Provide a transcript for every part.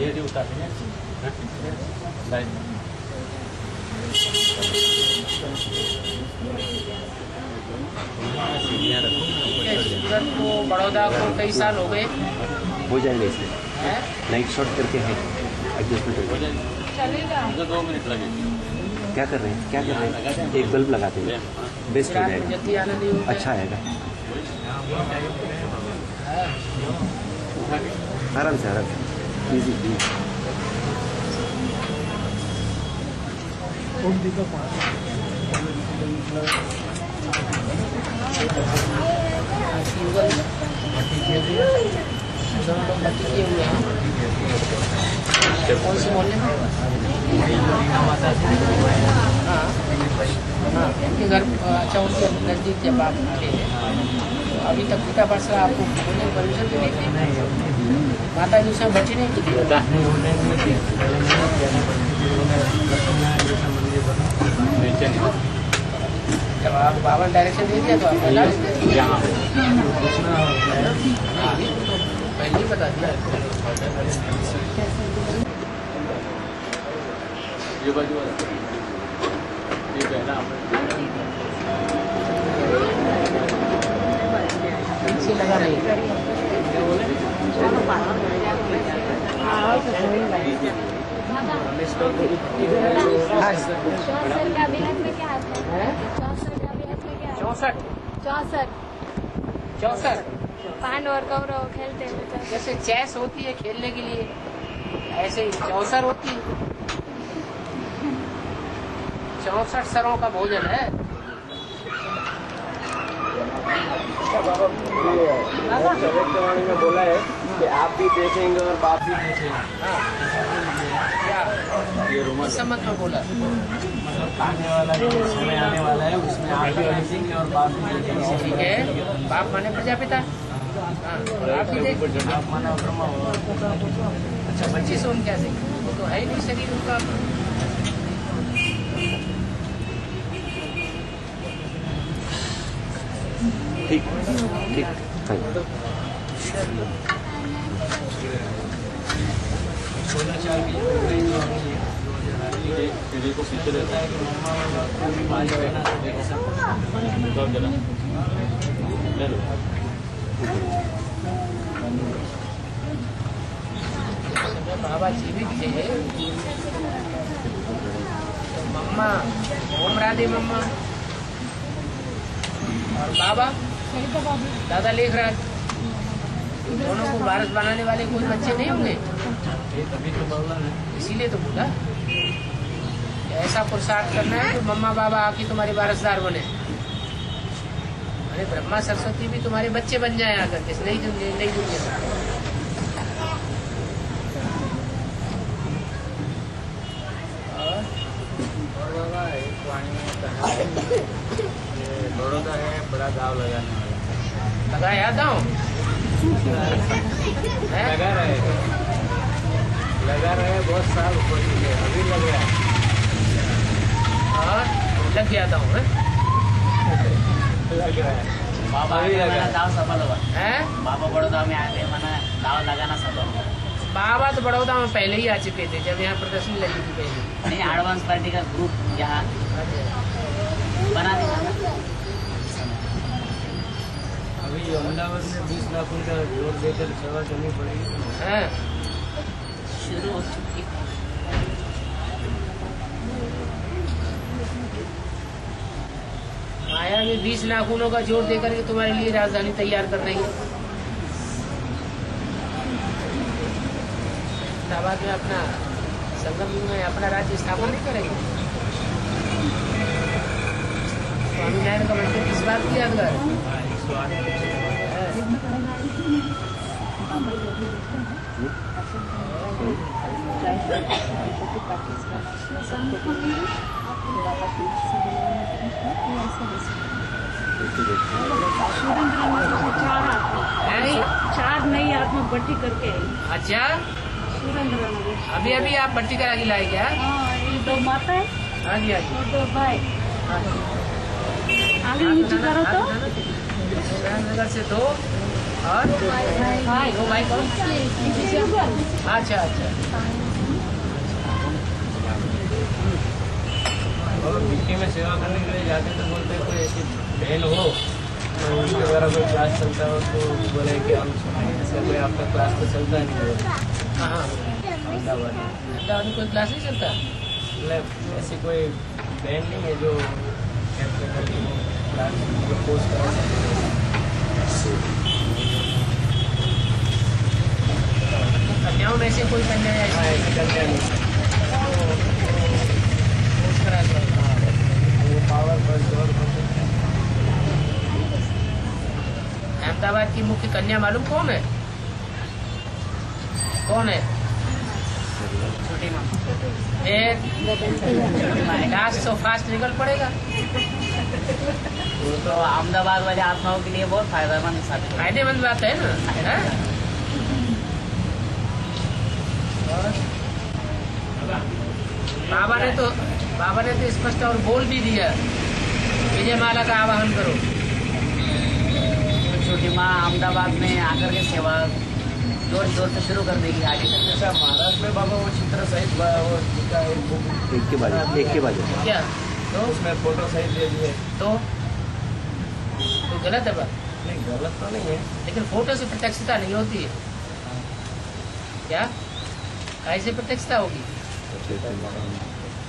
ये उतार देंगे सूरत को बड़ौदा को कई साल हो गए। हो जाएगा इसमें नाइट शॉट करके है एडजस्टमेंट हो जाएगा। चलेगा 2 मिनट लगेगा। क्या कर रहे हैं एक बल्ब लगाते हैं बेस्ट हो जाएगा। अच्छा आएगा आराम से इजी बत्ती किए हुए हैं। कौन से मोहल्ले में? हाँ उनके घर अच्छा उनके नज़दीक जब आप थे अभी तक पिता परसरा आपको बोलने परमिशन भी नहीं थी? माता जी उसमें बची नहीं थी? जब आप बाबा डायरेक्शन दे दिया तो आप पहले ही बता दिया। ये बाजू वाला ये पहला से लगा नहीं चौसठ पांड और कौरव खेलते हैं। जैसे चेस होती है खेलने के लिए ऐसे ही 64 होती है। 64 सरों का भोजन है। भविष्यवाणी में बोला है कि आप भी देखेंगे और बाप भी देखेंगे। क्या ये इस संबंध में बोला? आने वाला जो समय आने वाला है उसमें आप भी देखेंगे और बाप भी देखेंगे। ठीक है बाप माने प्रजापिता आप ही देख माना ब्रह्मा। अच्छा बच्चे से उन कैसे वो तो है ही नहीं शरीर उनका। ठीक ठीक को पीछे रहता है कि बाबा जीवित थे तो मम्मा ओम राधे मम्मा और बाबा दादा लेखराज दोनों को वारिस बनाने वाले कोई बच्चे नहीं होंगे। इसीलिए तो बोला ऐसा पुरुषार्थ करना है कि मम्मा बाबा आके तुम्हारे वारिसदार बने। अरे ब्रह्मा सरस्वती भी तुम्हारे बच्चे बन जाए आकर के नई दुनिया बड़ौदा है बड़ा दाव लगाने वाला लगाया था लगा रहे बहुत साल ऊपर अभी लग रहा है और लग गया था लग रहा है बाबा दाव सफल हुआ है। बाबा बड़ौदा में आए थे मैंने दाव लगाना सफल हुआ। बाबा तो बड़ौदा में पहले ही आ चुके थे जब यहाँ प्रदर्शनी लगी थी पहले। नहीं एडवांस पार्टी का ग्रुप यहाँ बना दिया ना। अभी अहमदाबाद में 20 लाख उनका जोर देकर सेवा करनी पड़ेगी। हाँ शुरू हो चुकी माया में 20 नाखूनों का जोर देकर के तुम्हारे लिए राजधानी तैयार कर रही है। इलाहाबाद में अपना संगम में अपना राज्य स्थापना नहीं करेंगे। स्वामीनारायण का मंदिर किस बात की यादगार चार नई आत्मा भर्ती करके आई। अच्छा अभी अभी आप भर्ती करा के लाए क्या? ये 2 माता है हाँ जी हाँ जी और 2 भाई। आगे नीचे करो तो नगर से 2 और 2 भाई कौन? अच्छा अच्छा। और बीके में सेवा करने के लिए जाते तो बोलते हैं कोई ऐसी बहन हो उनके द्वारा कोई क्लास चलता हो तो बोले कि हम ऐसा कोई आपका क्लास तो चलता नहीं है हाँ अहमदाबाद में। अहमदाबाद में कोई क्लास नहीं चलता? मतलब ऐसी कोई बहन नहीं है जो क्लास कोर्स करा सकते कन्याओं में से कोई कन्या हाँ ऐसी ऐसे करते नहीं कोर्स करा सकता? वो पावर बस और अहमदाबाद की मुख्य कन्या मालूम कौन है? कौन है? छोटी माँ। लास्ट तो फास्ट निकल पड़ेगा। वो तो अहमदाबाद वाले आत्माओं के लिए बहुत फायदेमंद साबित है। फायदेमंद बात है ना, है ना? बाबा ने तो स्पष्ट और बोल भी दिया, विजय माला का आवाहन करो। तो छोटी माँ अहमदाबाद में आकर के सेवा जोर जोर से शुरू कर देगी आगे। जैसा महाराष्ट्र में बाबा वो चित्र सहित वो का एक बुक एक के बाद क्या तो उसमें फोटो सहित दे दिए। तो गलत है बात, नहीं गलत तो नहीं है। लेकिन फोटो से प्रत्यक्षता नहीं होती है। क्या कैसे प्रत्यक्षता होगी?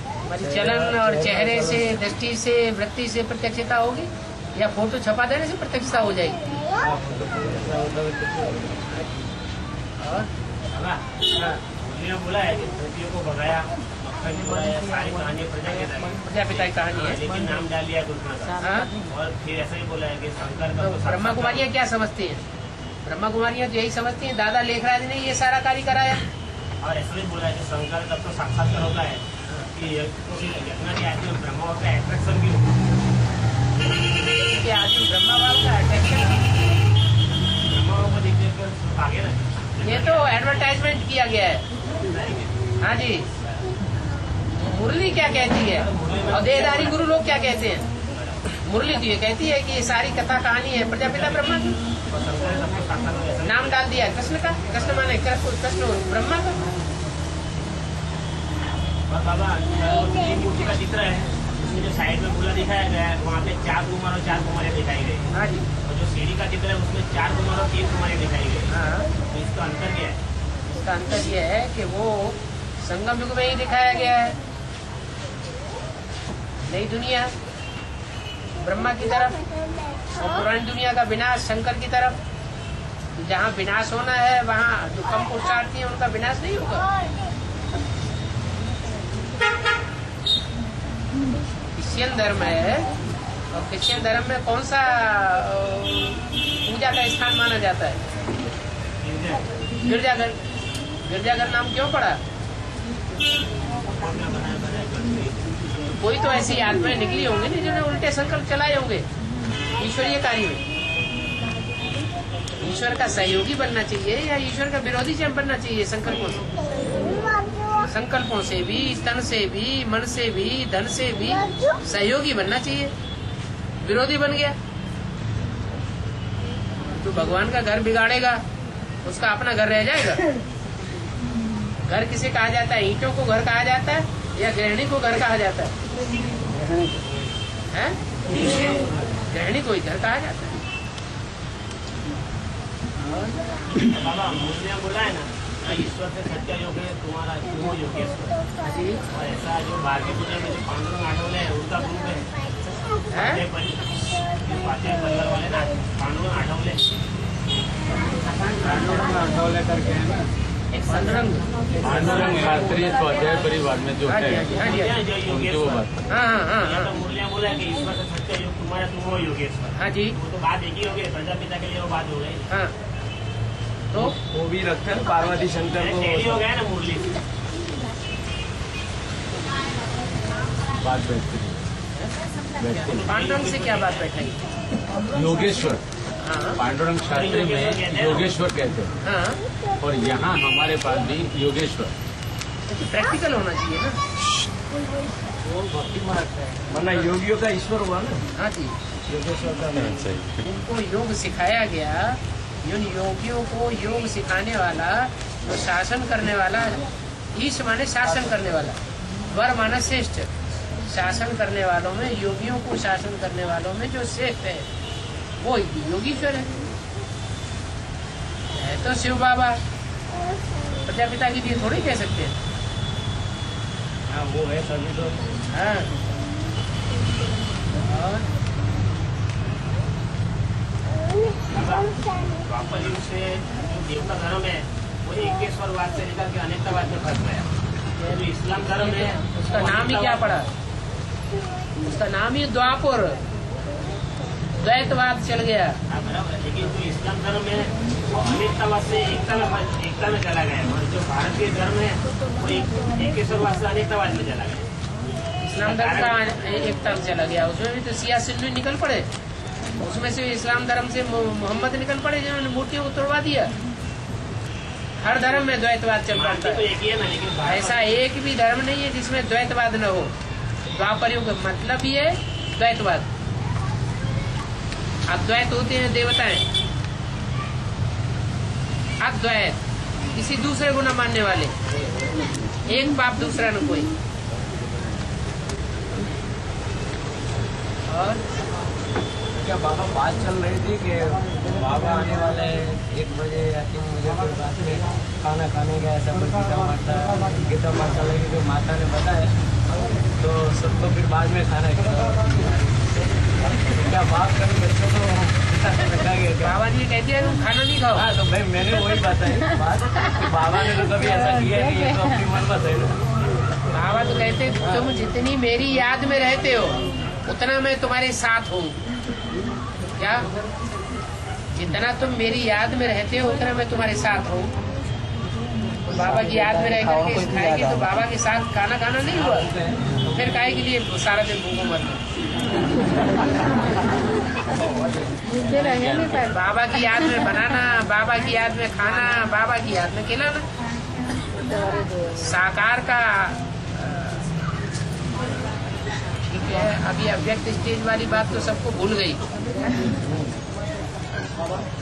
हमारी चलन और चेहरे से, दृष्टि से, वृत्ति से प्रत्यक्षता होगी, या फोटो छपा देने से प्रत्यक्षता हो जाएगी? और बोला है कि धरतियों को भगाया, मक्खन को भगाया, सारी कहानी प्रजापिता की कहानी है। लेकिन नाम डाल दिया कृष्ण का। हाँ? और फिर ऐसा ही बोला है कि शंकर का तो ब्रह्मा कुमारियाँ क्या समझती हैं? ब्रह्मा कुमारियाँ तो यही समझती हैं दादा लेखराज ने ये सारा कार्य कराया। और ऐसा भी बोला है कि शंकर तब तो साक्षात्कार होता है कि जितना भी आदमी ब्रह्मा होता है अट्रैक्शन भी होता है। कि आदमी ब्रह्मा भाव का अट्रैक्शन, ब्रह्मा को देख देख कर आगे ना ये तो एडवर्टाइजमेंट किया गया है। हाँ जी, मुरली क्या कहती है और देहधारी गुरु लोग क्या कहते हैं? मुरली तो ये कहती है कि ये सारी कथा कहानी है प्रजापिता ब्रह्मा की। नाम डाल दिया कृष्ण का, कृष्ण माने कृष्ण ब्रह्मा का। और बाबा तीन मूर्ति का चित्र है, उसमें जो साइड में मूला दिखाया गया है वहाँ पे 4 कुमार और 4 कुमारियाँ दिखाई गई। हाँ जी, और जो सीढ़ी का चित्र है उसमें 4 कुमार और 3 कुमारियाँ दिखाई गई। हाँ। तो इसका अंतर क्या है? इसका अंतर यह है कि वो संगम युग में ही दिखाया गया है, नई दुनिया ब्रह्मा की तरफ और पुरानी दुनिया का विनाश शंकर की तरफ। जहाँ विनाश होना है वहाँ जो कम पुरुषार्थी है उनका विनाश नहीं होगा। क्रिश्चियन धर्म है और क्रिश्चियन धर्म में कौन सा पूजा का स्थान माना जाता है? गिरजाघर। गिरजाघर नाम क्यों पड़ा? कोई तो ऐसी आत्माएं निकली होंगी ना जिन्होंने उल्टे संकल्प चलाए होंगे ईश्वरीय कार्य में। ईश्वर का सहयोगी बनना चाहिए या ईश्वर का विरोधी बनना चाहिए? संकल्पों से भी, तन से भी, मन से भी, धन से भी सहयोगी बनना चाहिए। विरोधी बन गया तो भगवान का घर बिगाड़ेगा, उसका अपना घर रह जाएगा। घर किसे कहा जाता है? ईंटों को घर कहा जाता है या गृहिणी को घर कहा जाता है? गृहिणी को ही घर कहा जाता है। बाबा मुझे बोला है ना, ईश्वर से सच्चा योग है तुम्हारा, तुम योगेश्वर। और ऐसा जो भारतीय पूजा में जो पांडुरंग आठवले है उनका ग्रुप है, परिवार वाले ना पांडुरंग आठवले करके है ना एक पांडुरंग शास्त्रीय स्वाध्याय परिवार में जो हाँ जी, है हाँ जी, हाँ जी, हाँ जी। जो उनकी वो योगेश्वर। बात। हाँ हाँ हाँ हाँ मुरलिया बोला है कि ईश्वर से सच्चा योग तुम्हारा, तुम हो योगेश्वर। हाँ जी, वो तो बात एक ही हो गई, प्रजापिता के लिए वो बात हो गई। हाँ। तो वो भी रखते हैं पार्वती शंकर टेढ़ी हो को गया ना मुरली। बात बैठती पांडुरंग से क्या बात बैठाई? योगेश्वर। हाँ पांडुरंग शास्त्री में योगेश्वर कहते हैं हाँ, और यहाँ हमारे पास भी योगेश्वर। तो प्रैक्टिकल होना चाहिए ना। वरना योगियों का ईश्वर हुआ ना हाँ जी, योगेश्वर का उनको योग सिखाया गया। उन योगियों को योग सिखाने वाला तो शासन करने वाला, ईश माने शासन करने वाला, वर माने श्रेष्ठ। शासन करने वालों में, योगियों को शासन करने वालों में जो श्रेष्ठ है वो योगीश्वर है तो शिव बाबा। प्रजापिता के लिए थोड़ी कह सकते हैं। हाँ वो है तभी तो। हाँ और द्वापर युग से जो देवता धर्म है वो एकेश्वरवाद से लेकर के अनेकतावाद में फंस गया। जो इस्लाम धर्म है उसका नाम ही क्या पड़ा? उसका नाम ही द्वापर, द्वैतवाद चल गया। बराबर, लेकिन जो इस्लाम धर्म है वो अनेकतावाद से एकता में चला गया, और जो भारतीय धर्म है वो एकेश्वरवाद से अनेकतावाद में चला गया। इस्लाम धर्म का एकता में चला गया। उसमें भी तो सिया सिन्नू निकल पड़े, उसमें से इस्लाम धर्म से मोहम्मद निकल पड़े जिन्होंने मूर्तियों को तोड़वा दिया। हर धर्म में द्वैतवाद चल पड़ता तो है। एक ही है ना, लेकिन ऐसा एक भी धर्म नहीं है जिसमें द्वैतवाद न हो। द्वापर युग का मतलब ही है द्वैतवाद। अद्वैत होते हैं देवताएं, अद्वैत किसी दूसरे को न मानने वाले, एक बाप दूसरा न कोई। और क्या बाबा बात चल रही थी कि बाबा आने वाले हैं 1 बजे या 3 बजे फिर रात में खाना खाने का ऐसा कुछ गीता पाठ चलेगी जो माता ने बताया, तो सबको फिर बाद में खाना क्या बात करें बच्चों को बाबा जी कहते हैं तुम खाना नहीं खाओ। हाँ तो भाई मैंने वही बताई बात कि बाबा ने तो कभी ऐसा किया नहीं, ये तो अपनी मन बात है ना। बाबा तो कहते तुम जितनी मेरी याद में रहते हो उतना मैं तुम्हारे साथ हूँ। क्या? जितना तुम मेरी याद में रहते हो उतना मैं तुम्हारे साथ हूँ। तो बाबा की याद में रह करके खाएंगे तो बाबा के साथ खाना खाना नहीं हुआ, तो फिर काहे के लिए सारा दिन भूखों मरना। बाबा की याद में बनाना, बाबा की याद में खाना, बाबा की याद में खिलाना। साकार का ठीक है। अभी अव्यक्त स्टेज वाली बात तो सबको भूल गई।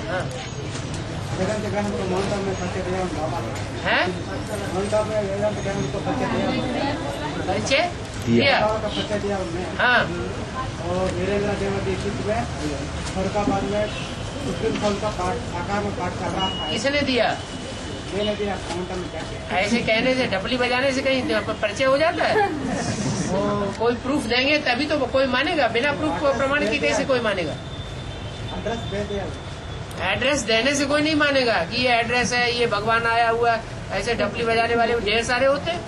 हाँ। है परिचय दिया। हाँ और वीरेंद्र देव दीक्षित में फरुखाबाद में सुप्रीम कोर्ट का आकार में पाठ कर रहा था। किसने दिया? मैंने दिया काउंटर में क्या। ऐसे कहने से, ढपली बजाने से कहीं परिचय हो जाता है? वो कोई प्रूफ देंगे तभी तो कोई मानेगा, बिना प्रूफ को प्रमाण की कैसे कोई मानेगा? एड्रेस दे दिया। एड्रेस देने से कोई नहीं मानेगा कि ये एड्रेस है, ये भगवान आया हुआ। ऐसे ढपली बजाने वाले ढेर सारे होते हैं।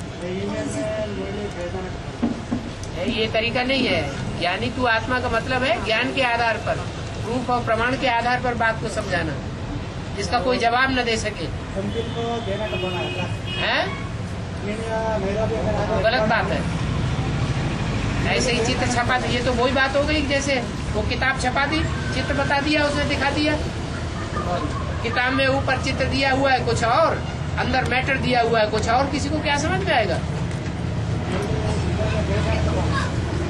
ये तरीका नहीं है। ज्ञानी तू आत्मा का मतलब है ज्ञान के आधार पर, प्रूफ और प्रमाण के आधार पर बात को समझाना, जिसका कोई जवाब न दे सके। है गलत बात है। ऐसे ही चित्र छपा दी, ये तो वही बात हो गई जैसे वो किताब छपा दी, चित्र बता दिया, उसने दिखा दिया। किताब में ऊपर चित्र दिया हुआ है कुछ और, अंदर मैटर दिया हुआ है कुछ और, किसी को क्या समझ में आएगा?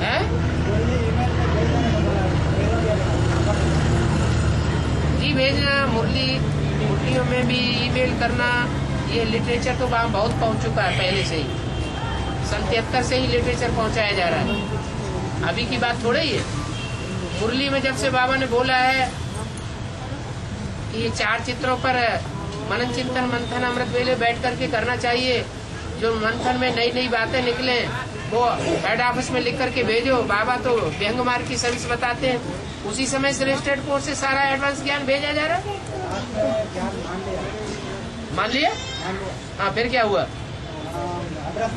है? जी भेजना, मुरलियों में भी ईमेल करना, ये लिटरेचर तो वहाँ बहुत पहुँच चुका है पहले से ही। 73 से ही लिटरेचर पहुँचाया जा रहा है, अभी की बात थोड़ी है। मुरली में जब से बाबा ने बोला है कि ये 4 चित्रों पर मनन चिंतन मंथन अमृत वेले बैठ करके करना चाहिए, जो मंथन में नई नई बातें निकले वो हेड ऑफिस में लिख करके भेजो। बाबा तो व्यंग मार्ग की सर्विस बताते हैं, उसी समय से रजिस्टर्ड कोर्स से सारा एडवांस ज्ञान भेजा जा रहा है। मान लिया? हाँ, फिर क्या हुआ? हाँ,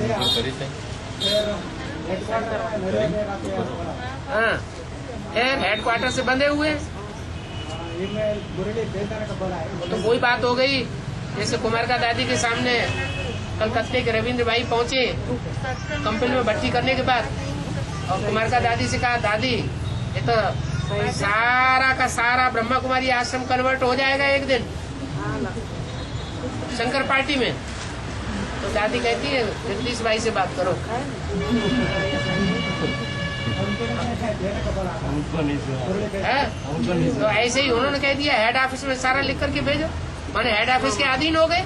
फिर हेडक्वार्टर से बंधे हुए। तो वही बात हो गई जैसे कुमार का दादी के सामने कलकत्ते के रविंद्र भाई पहुंचे कंपनी में भर्ती करने के बाद, और कुमार का दादी से कहा, दादी ये तो सारा का सारा ब्रह्मा कुमारी आश्रम कन्वर्ट हो जाएगा एक दिन शंकर पार्टी में। तो दादी कहती है जगदीश भाई से बात करो। है? तो ऐसे ही उन्होंने कह दिया हेड ऑफिस में सारा लिख करके भेजो, माने हेड ऑफिस के अधीन हो गए।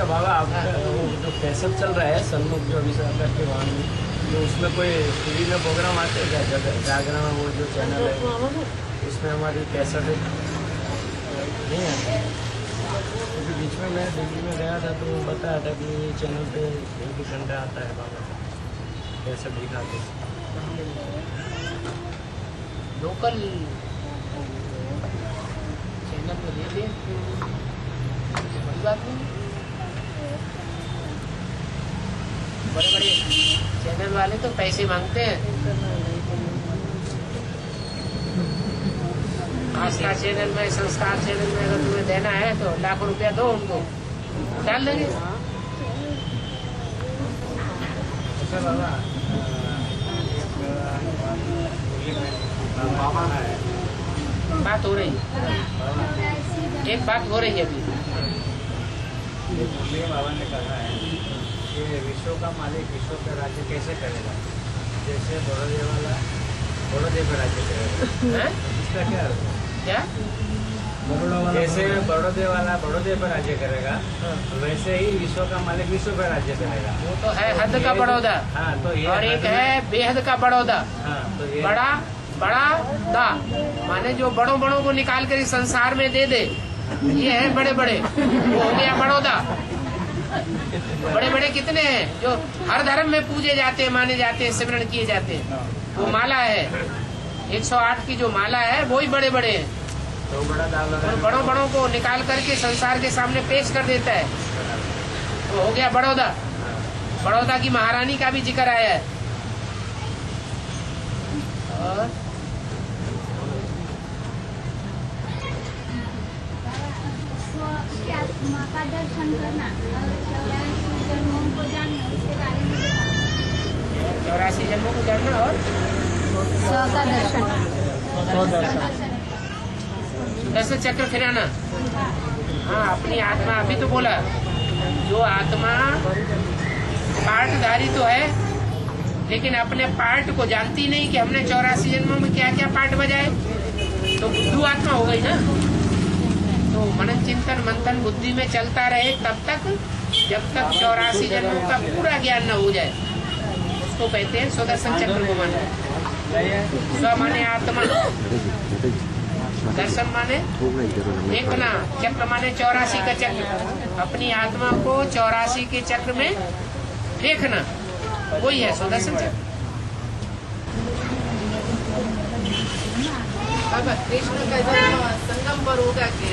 अच्छा बाबा, आपका वो जो कैसेट चल रहा है सन्मुख जो अभी सरकार के वहाँ में, तो उसमें कोई टीवी में प्रोग्राम आते हैं क्या? जागरण वो जो चैनल है उसमें हमारी कैसेट नहीं आती? क्योंकि बीच में मैं दिल्ली में गया था तो बताया था कि चैनल पे 1 घंटा आता है बाबा का कैसेट दिखाते। लोकल चैनल में ले ले, बड़ी बात नहीं। बड़े बड़े चैनल वाले तो पैसे मांगते हैं। आस्था चैनल में, संस्कार चैनल में अगर तुम्हें देना है तो लाखों रुपया दो उनको, डाल देंगे। अच्छा बाबा, बात हो रही, एक बात हो रही है अभी। मुरली बाबा ने कहा है कि विश्व का मालिक विश्व का राज्य कैसे करेगा? जैसे बड़ौदे वाला बड़ौदे पे राज्य करेगा, इसका क्या अर्थ है? क्या? जैसे बड़ौदे वाला बड़ौदे पर राज्य करेगा, वैसे ही विश्व का मालिक विश्व पर राज्य करेगा। वो तो है हद का बड़ौदा। हाँ, तो ये और एक है बेहद का बड़ौदा। हाँ, तो ये बड़ा बड़ा दा माने जो बड़ों बड़ों को निकाल कर इस संसार में दे दे, ये है बड़े बड़े, वो हो गया बड़ौदा। बड़े बड़े कितने हैं जो हर धर्म में पूजे जाते हैं, माने जाते हैं, सिमरण किए जाते हैं, वो माला है 108 की जो माला है वही बड़े बड़े हैं। तो बड़ा दाव लगा, और बड़ों बड़ों को निकाल करके संसार के सामने पेश कर देता है, वो हो गया बड़ौदा। बड़ौदा की महारानी का भी जिक्र आया है। और माँ का दर्शन करना और 84 जन्मों को जानना, उसके बारे में 84 जन्मों को जानना और 100 का दर्शन, 10 चक्र फिराना। हाँ, अपनी आत्मा, अभी तो बोला, जो आत्मा पार्टधारी तो है लेकिन अपने पार्ट को जानती नहीं कि हमने 84 जन्मों में क्या क्या पार्ट बजाए, तो बुद्धू आत्मा हो गई ना। तो मनन चिंतन मंथन बुद्धि में चलता रहे तब तक, जब तक 84 जन्मों का पूरा ज्ञान न हो जाए, उसको कहते हैं स्वदर्शन चक्र को माना। स्व माने आत्मा, दर्शन माने देखना, चक्र माने 84 का चक्र, अपनी आत्मा को 84 के चक्र में देखना, वही है स्वदर्शन चक्र। कृष्ण का जन्म संगम पर होगा कि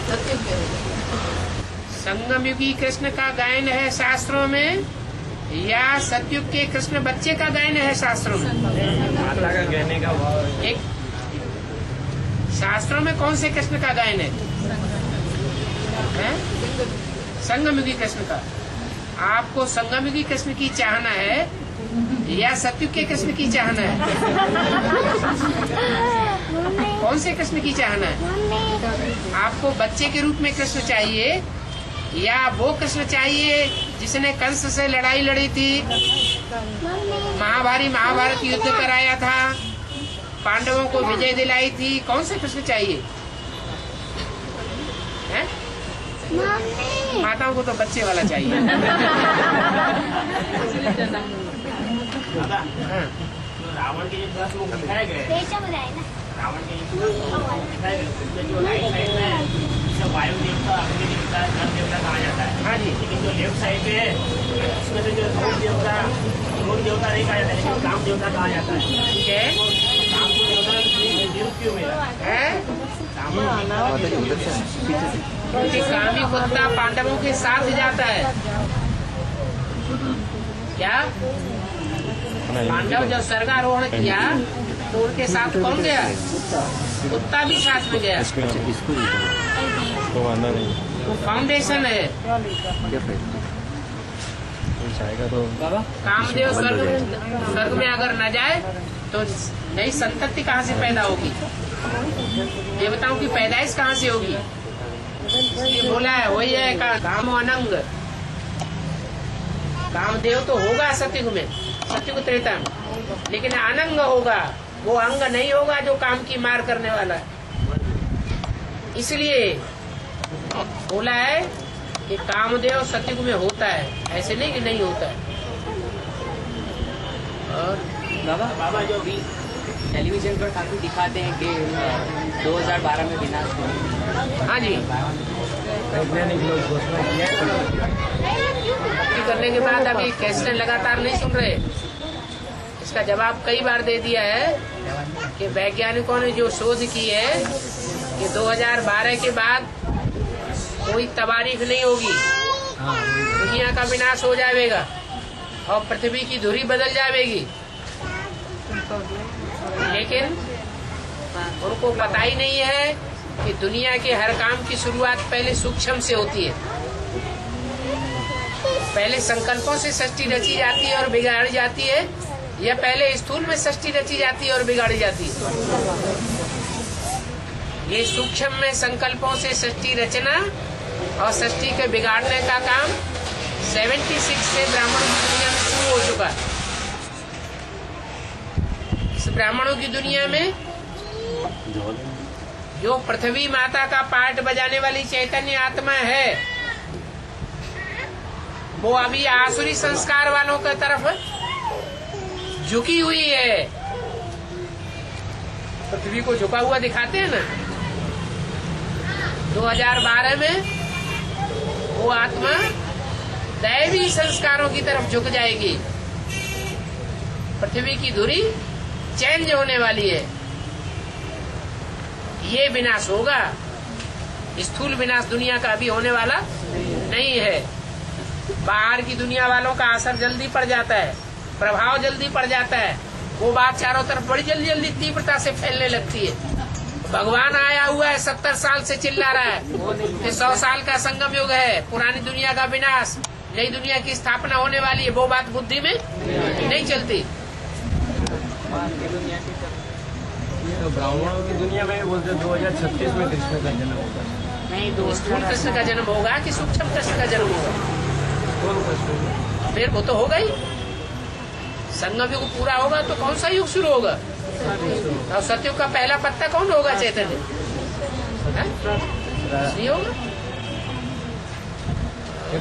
सत्युग पे होगा? संगम युगी कृष्ण का गायन है शास्त्रों में, या सतयुग के कृष्ण बच्चे का गायन है शास्त्रों में? माता का कहने का भाव एक शास्त्रों में कौन से कृष्ण का गायन है? संगम युगी कृष्ण का। आपको संगम युगी कृष्ण की चाहना है या सतयुग के कृष्ण की चाहना है? कौन से कृष्ण की चाहना है? आपको बच्चे के रूप में कृष्ण चाहिए या वो कृष्ण चाहिए जिसने कंस से लड़ाई लड़ी थी, महाभारत युद्ध कराया था, पांडवों को विजय दिलाई थी? कौन से कृष्ण चाहिए? है? माताओं को तो बच्चे वाला चाहिए। दादा, जो रावण के जो 10 मुख दिखाए गए, रावण के जो 10 मुख दिखाए गए, उसमें जो राइट साइड में जैसे वायु देवता, अग्नि देवता, धन देवता कहा जाता है। हाँ जी। लेकिन जो लेफ्ट साइड पे है उसमें से जो धूम देवता नहीं कहा जाता है, लेकिन काम देवता कहा जाता है। ठीक है, काम देवता क्यों मिला है? पीछे क्योंकि कामी कुत्ता पांडवों के साथ जाता है। क्या पांडव जब स्वर्गारोहण किया तो उनके साथ कौन गया? कुत्ता भी साथ में गया। वो फाउंडेशन है। कामदेव स्वर्ग में अगर न जाए तो नई संतति कहाँ से पैदा होगी? देवताओं की पैदाइश कहाँ से होगी? इसलिए बोला है, वही है काम अनंग। कामदेव तो होगा सतयुग में, सतयुग त्रेता में, लेकिन अनंग होगा, वो अंग नहीं होगा जो काम की मार करने वाला है। इसलिए बोला है कि कामदेव सतयुग में होता है, ऐसे नहीं कि नहीं होता है। और बाबा जो अभी टेलीविजन पर काफी दिखाते हैं कि 2012 में विनाश हुआ। हाँ जी, वैज्ञानिक लोग घोषणा किया करने के बाद अभी क्वेश्चन लगातार नहीं सुन रहे। इसका जवाब कई बार दे दिया है कि वैज्ञानिकों ने जो शोध की है कि 2012 के बाद कोई तबारीख नहीं होगी, दुनिया का विनाश हो जाएगा और पृथ्वी की धुरी बदल जाएगी। लेकिन उनको पता ही नहीं है कि दुनिया के हर काम की शुरुआत पहले सूक्ष्म से होती है। पहले संकल्पों से सृष्टि रची जाती है और बिगाड़ी जाती है, या पहले स्थूल में सृष्टि रची जाती है और बिगाड़ी जाती है। ये सूक्ष्म में संकल्पों से सृष्टि रचना और सृष्टि के बिगाड़ने का काम 76 से ब्राह्मणों की दुनिया में शुरू हो चुका है। इस ब्राह्मणों की दुनिया में जो पृथ्वी माता का पार्ट बजाने वाली चैतन्य आत्मा है, वो अभी आसुरी संस्कार वालों की तरफ झुकी हुई है। पृथ्वी को झुका हुआ दिखाते हैं ना, 2012 में वो आत्मा दैवी संस्कारों की तरफ झुक जाएगी। पृथ्वी की धुरी चेंज होने वाली है। ये विनाश होगा, स्थूल विनाश दुनिया का अभी होने वाला नहीं है। बाहर की दुनिया वालों का असर जल्दी पड़ जाता है, प्रभाव जल्दी पड़ जाता है। वो बात चारों तरफ बड़ी जल्दी जल्दी तीव्रता से फैलने लगती है। भगवान आया हुआ है, 70 साल से चिल्ला रहा है कि 100 साल का संगम युग है, पुरानी दुनिया का विनाश, नई दुनिया की स्थापना होने वाली है। वो बात बुद्धि में नहीं चलती। ब्राह्मणों की दुनिया में बोलते 2036 में कृष्ण का जन्म होगा। नहीं, तो स्थूल कृष्ण का जन्म होगा कि सूक्ष्म कृष्ण का जन्म होगा? फिर वो तो होगा ही। संगम युग पूरा होगा तो कौन सा युग शुरू होगा? और सतयुग का पहला पत्ता कौन होगा? चैतन्य नहीं होगा।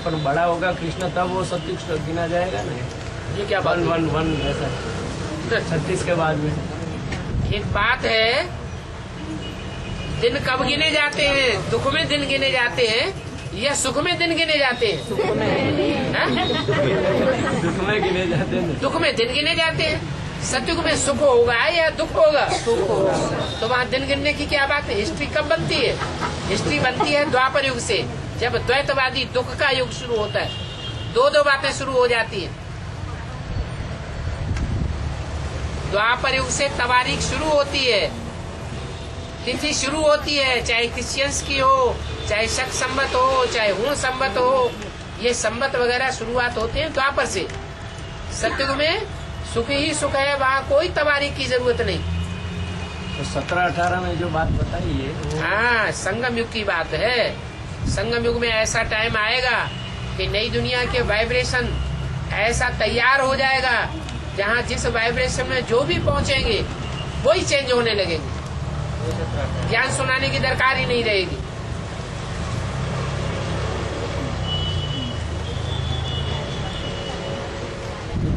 पर बड़ा होगा कृष्ण, तब वो सतयुग गिना जाएगा ना। ये क्या बात? 1 ऐसा 36 के बाद में। एक बात है, दिन कब गिने जाते हैं? दुख में दिन गिने जाते हैं या सुख में दिन गिने जाते हैं? दुख में गिने जाते हैं। दुख में दिन गिने जाते हैं। सतयुग में सुख होगा या दुख होगा? तो वहाँ दिन गिनने की क्या बात है? हिस्ट्री कब बनती है? हिस्ट्री बनती है द्वापर युग से, जब द्वैतवादी दुख का युग शुरू होता है। दो बातें शुरू हो जाती है। द्वापर युग से तवारीख शुरू होती है, तिथि शुरू होती है, चाहे क्रिश्चियंस की हो, चाहे शक संवत हो, चाहे हूं संवत हो। ये संवत वगैरह शुरुआत होते हैं द्वापर से। सतयुग में सुख ही सुख है, वहाँ कोई तवारीख की जरूरत नहीं। तो 17-18 में जो बात बताई है, हाँ, संगम युग की बात है। संगम युग में ऐसा टाइम आएगा कि नई दुनिया के वाइब्रेशन ऐसा तैयार हो जाएगा, जहाँ जिस वाइब्रेशन में जो भी पहुँचेंगे वही चेंज होने लगेंगे। ज्ञान सुनाने की दरकार ही नहीं रहेगी।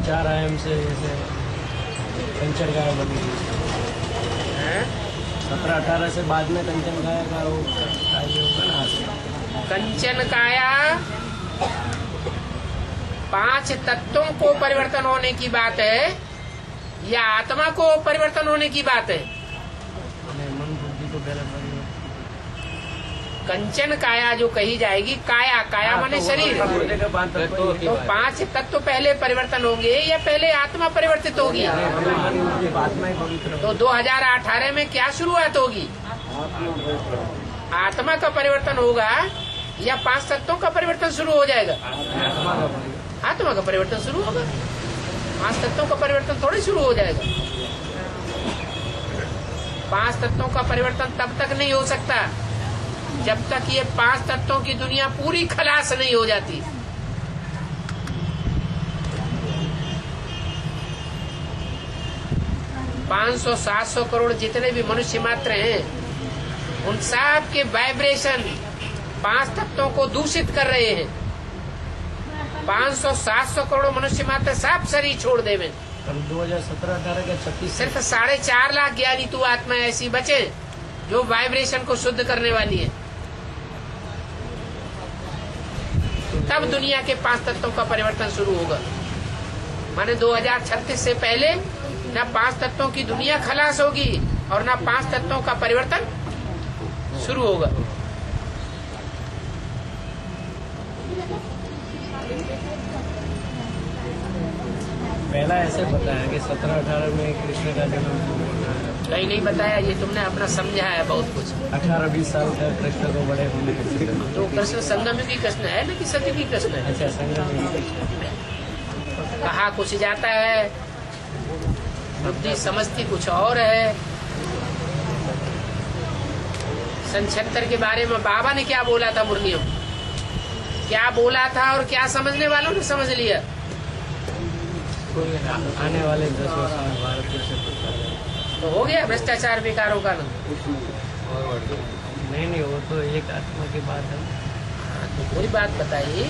4 आयाम से जैसे कंचन गाय बनी 17-18 से बाद में कंचन काया का वो कार्य होगा ना। कंचन काया 5 तत्वों को परिवर्तन होने की बात है या आत्मा को परिवर्तन होने की बात है? मन बुद्धि को पहले कंचन काया जो कही जाएगी, काया माने शरीर, तो 5 तत्व पहले परिवर्तन होंगे या पहले आत्मा परिवर्तित होगी? तो 2018 में क्या शुरुआत होगी? आत्मा का परिवर्तन होगा या 5 तत्वों का परिवर्तन शुरू हो जाएगा? आत्मा का परिवर्तन शुरू होगा, 5 तत्वों का परिवर्तन थोड़ी शुरू हो जाएगा। 5 तत्वों का परिवर्तन तब तक नहीं हो सकता जब तक ये 5 तत्वों की दुनिया पूरी खलास नहीं हो जाती। $500 700 करोड़ जितने भी मनुष्य मात्र हैं, उन सब के वाइब्रेशन 5 तत्वों को दूषित कर रहे हैं। 500-700 करोड़ मनुष्य मात्र साफ शरीर छोड़ देवे। 2017-18 का 36 सिर्फ 4.5 लाख ज्ञानी तू आत्मा ऐसी बचे जो वाइब्रेशन को शुद्ध करने वाली है। तब दुनिया के 5 तत्वों का परिवर्तन शुरू होगा। माने 2036 से पहले न 5 तत्वों की दुनिया खलास होगी और न 5 तत्वों का परिवर्तन शुरू होगा। पहला ऐसे बताया कि 17-18 में कृष्ण का जन्म होना है। नहीं बताया, ये तुमने अपना समझा है बहुत कुछ। 18-20 साल तक कृष्ण को बड़े होने के तो कृष्ण संगम की कृष्ण है न कि सत्य की कृष्ण है? अच्छा संगम कहा कुछ जाता है, बुद्धि समझती कुछ और है। सन 76 के बारे में बाबा ने क्या बोला था मुरलियों, क्या बोला था और क्या समझने वालों ने समझ लिया। आने वाले 10 वर्ष में भारत से तो हो गया भ्रष्टाचार बेकारों का ना। नहीं वो तो एक आत्मा की बात है। तो कोई बात बताइए,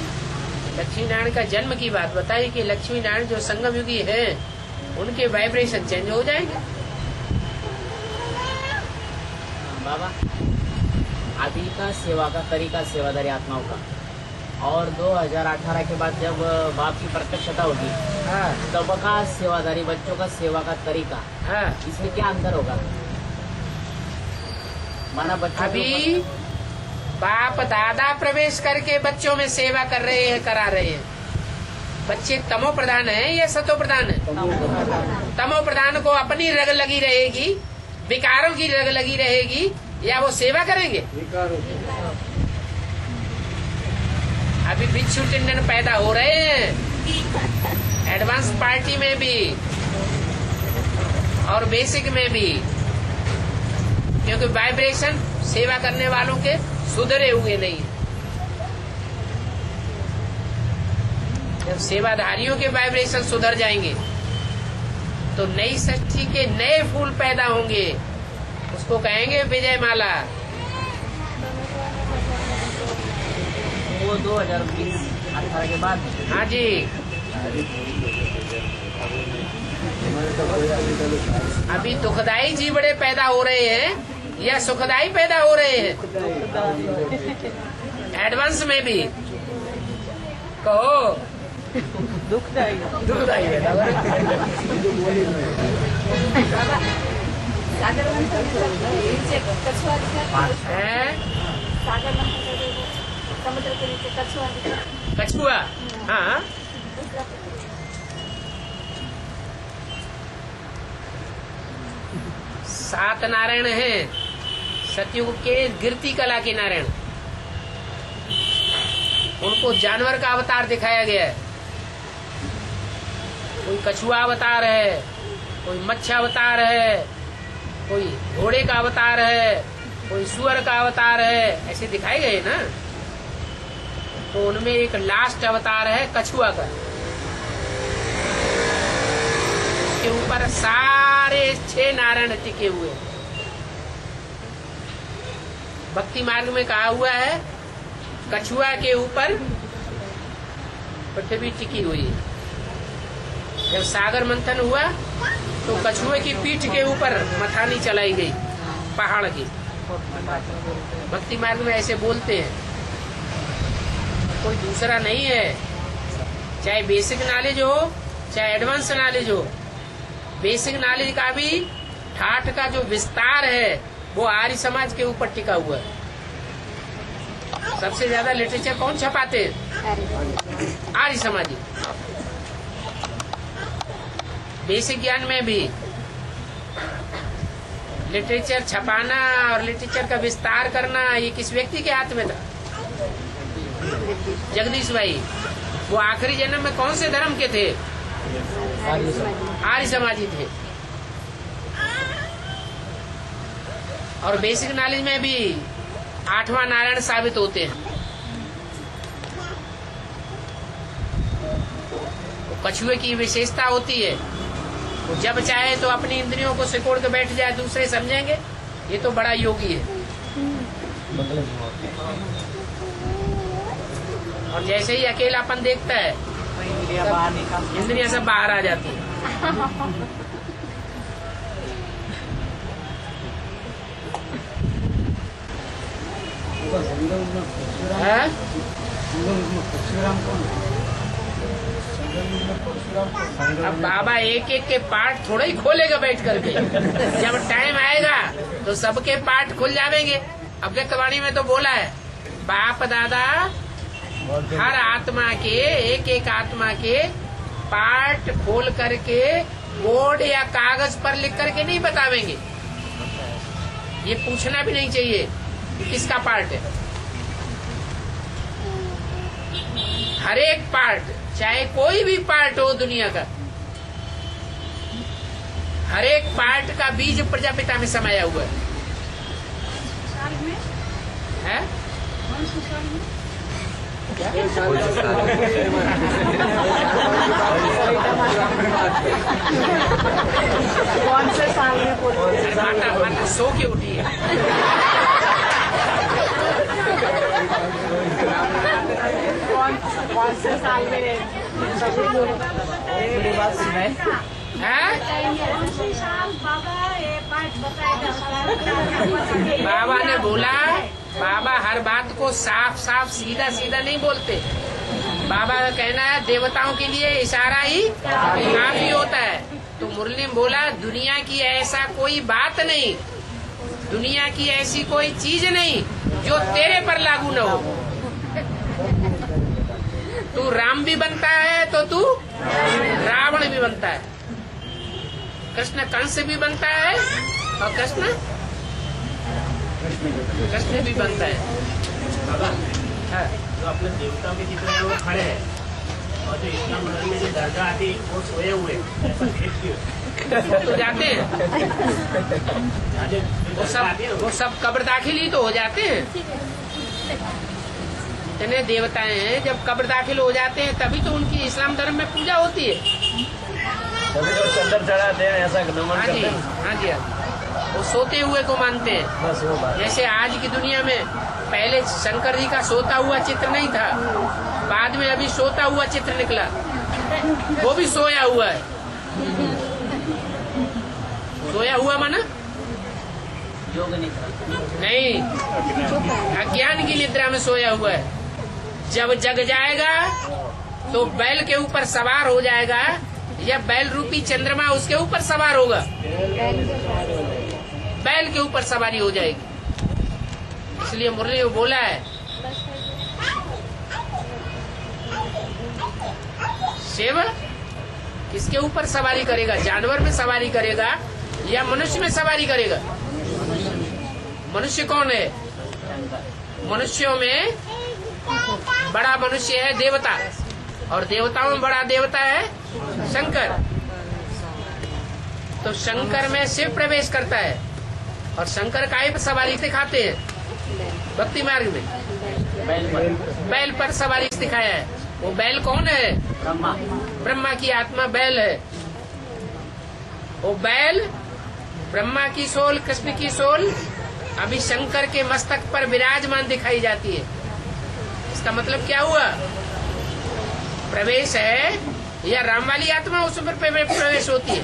लक्ष्मी नारायण का जन्म की बात बताइए कि लक्ष्मी नारायण जो संगम युगी है उनके वाइब्रेशन चेंज हो जाएंगे। बाबा अभी का सेवा का तरीका सेवादारी आत्माओं का, और 2018 के बाद जब बाप की प्रत्यक्षता होगी तब का सेवादारी बच्चों का सेवा का तरीका, इसमें क्या अंतर होगा? माना बच्चों अभी बाप दादा प्रवेश करके बच्चों में सेवा कर रहे हैं, करा रहे हैं। बच्चे तमो प्रधान है या सतो प्रधान है? तमो प्रधान को अपनी रग लगी रहेगी, विकारों की रग लगी रहेगी, या वो सेवा करेंगे? अभी भिक्षु टिंडन पैदा हो रहे हैं, एडवांस पार्टी में भी और बेसिक में भी, क्योंकि वाइब्रेशन सेवा करने वालों के सुधरे हुए नहीं। जब सेवाधारियों के वाइब्रेशन सुधर जाएंगे तो नई सृष्टि के नए फूल पैदा होंगे, उसको कहेंगे विजय माला। वो 2020-18 के बाद। हाँ जी, अभी दुखदाई जीवड़े पैदा हो रहे हैं या सुखदाई पैदा हो रहे हैं? एडवांस में भी कहो दुखदाई समुद्र के नीचे कछुआ। हाँ, सात नारायण हैं सतयुग के गिरती कला के नारायण। उनको जानवर का अवतार दिखाया गया है। कोई कछुआ अवतार है, कोई मच्छा अवतार है, कोई घोड़े का अवतार है, कोई सुअर का अवतार है, ऐसे दिखाए गए ना। तो उनमें एक लास्ट अवतार है कछुआ का। उसके ऊपर सारे 6 नारायण टिके हुए। भक्ति मार्ग में कहा हुआ है कछुआ के ऊपर पृथ्वी टिकी हुई है। जब सागर मंथन हुआ तो कछुए की पीठ के ऊपर मथानी चलाई गई पहाड़ की। भक्ति मार्ग में ऐसे बोलते हैं, कोई दूसरा नहीं है। चाहे बेसिक नॉलेज हो चाहे एडवांस नॉलेज हो, बेसिक नॉलेज का भी ठाठ का जो विस्तार है वो आर्य समाज के ऊपर टिका हुआ है। सबसे ज्यादा लिटरेचर कौन छपाते हैं? आर्य समाजी। बेसिक ज्ञान में भी लिटरेचर छपाना और लिटरेचर का विस्तार करना ये किस व्यक्ति के हाथ में था? जगदीश भाई। वो आखिरी जन्म में कौन से धर्म के थे? आर्य समाजी थे। और बेसिक नॉलेज में भी 8वां नारायण साबित होते हैं। तो कछुए की विशेषता होती है, वो जब चाहे तो अपनी इंद्रियों को सिकोड़ के बैठ जाए, दूसरे समझेंगे ये तो बड़ा योगी है। और जैसे ही अकेलापन देखता है इंद्रियां सब बाहर आ जाती है। हैं? अब बाबा एक एक के पार्ट थोड़ा ही खोलेगा बैठ करके। जब टाइम आएगा तो सबके पार्ट खुल जाएंगे। अव्यक्तवाणी में तो बोला है बाप दादा हर आत्मा के एक एक आत्मा के पार्ट खोल करके बोर्ड या कागज पर लिख करके नहीं बतावेंगे। ये पूछना भी नहीं चाहिए कि किसका पार्ट है। हर एक पार्ट, चाहे कोई भी पार्ट हो दुनिया का, हर एक पार्ट का बीज प्रजापिता में समाया हुआ है? कौन से साल में माता सो के उठी है। कौन से साल में बात सुनाए बाबा ने बोला, बाबा हर बात को साफ साफ सीधा सीधा नहीं बोलते। बाबा का कहना है देवताओं के लिए इशारा ही काफी होता है। तो मुरली में बोला दुनिया की ऐसा कोई बात नहीं, दुनिया की ऐसी कोई चीज नहीं जो तेरे पर लागू न हो। तू राम भी बनता है तो तू रावण भी बनता है, कृष्ण कंस भी बनता है और कृष्ण भी बनता है। हाँ। जो अपने देवताओं के चित्र है वो खड़े हैं और जो इस्लाम धर्म में जो दरगाह आती वो सोए हुए तो जाते हैं, वो सब कब्र दाखिल ही तो हो जाते हैं। इतने देवताएं हैं, जब कब्र दाखिल हो जाते हैं तभी तो उनकी इस्लाम धर्म में पूजा होती है। तभी तो चंदर चढ़ाते हैं, ऐसा नमन हाँ जी, करते हैं। हाँ जी, वो सोते हुए को मानते हैं। बस वो बात। जैसे आज की दुनिया में पहले शंकर जी का सोता हुआ चित्र नहीं था, बाद में अभी सोता हुआ चित्र निकला, वो भी सोया हुआ है। सोया हुआ माना योग निद्रा नहीं, अज्ञान की निद्रा में सोया हुआ है। जब जग जाएगा तो बैल के ऊपर सवार हो जाएगा या बैल रूपी चंद्रमा उसके ऊपर सवार होगा, बैल के ऊपर सवारी हो जाएगी। इसलिए मुरली में बोला है शिव किसके ऊपर सवारी करेगा, जानवर में सवारी करेगा या मनुष्य में सवारी करेगा? मनुष्य कौन है? मनुष्यों में बड़ा मनुष्य है देवता, और देवताओं में बड़ा देवता है शंकर। तो शंकर में शिव प्रवेश करता है और शंकर का ही सवारी दिखाते हैं भक्ति मार्ग में। बैल पर सवारी दिखाया है। वो बैल कौन है? ब्रह्मा। ब्रह्मा की आत्मा बैल है। वो बैल ब्रह्मा की सोल, कृष्ण की सोल अभी शंकर के मस्तक पर विराजमान दिखाई जाती है। इसका मतलब क्या हुआ? प्रवेश है या राम वाली आत्मा उसमें प्रवेश होती है।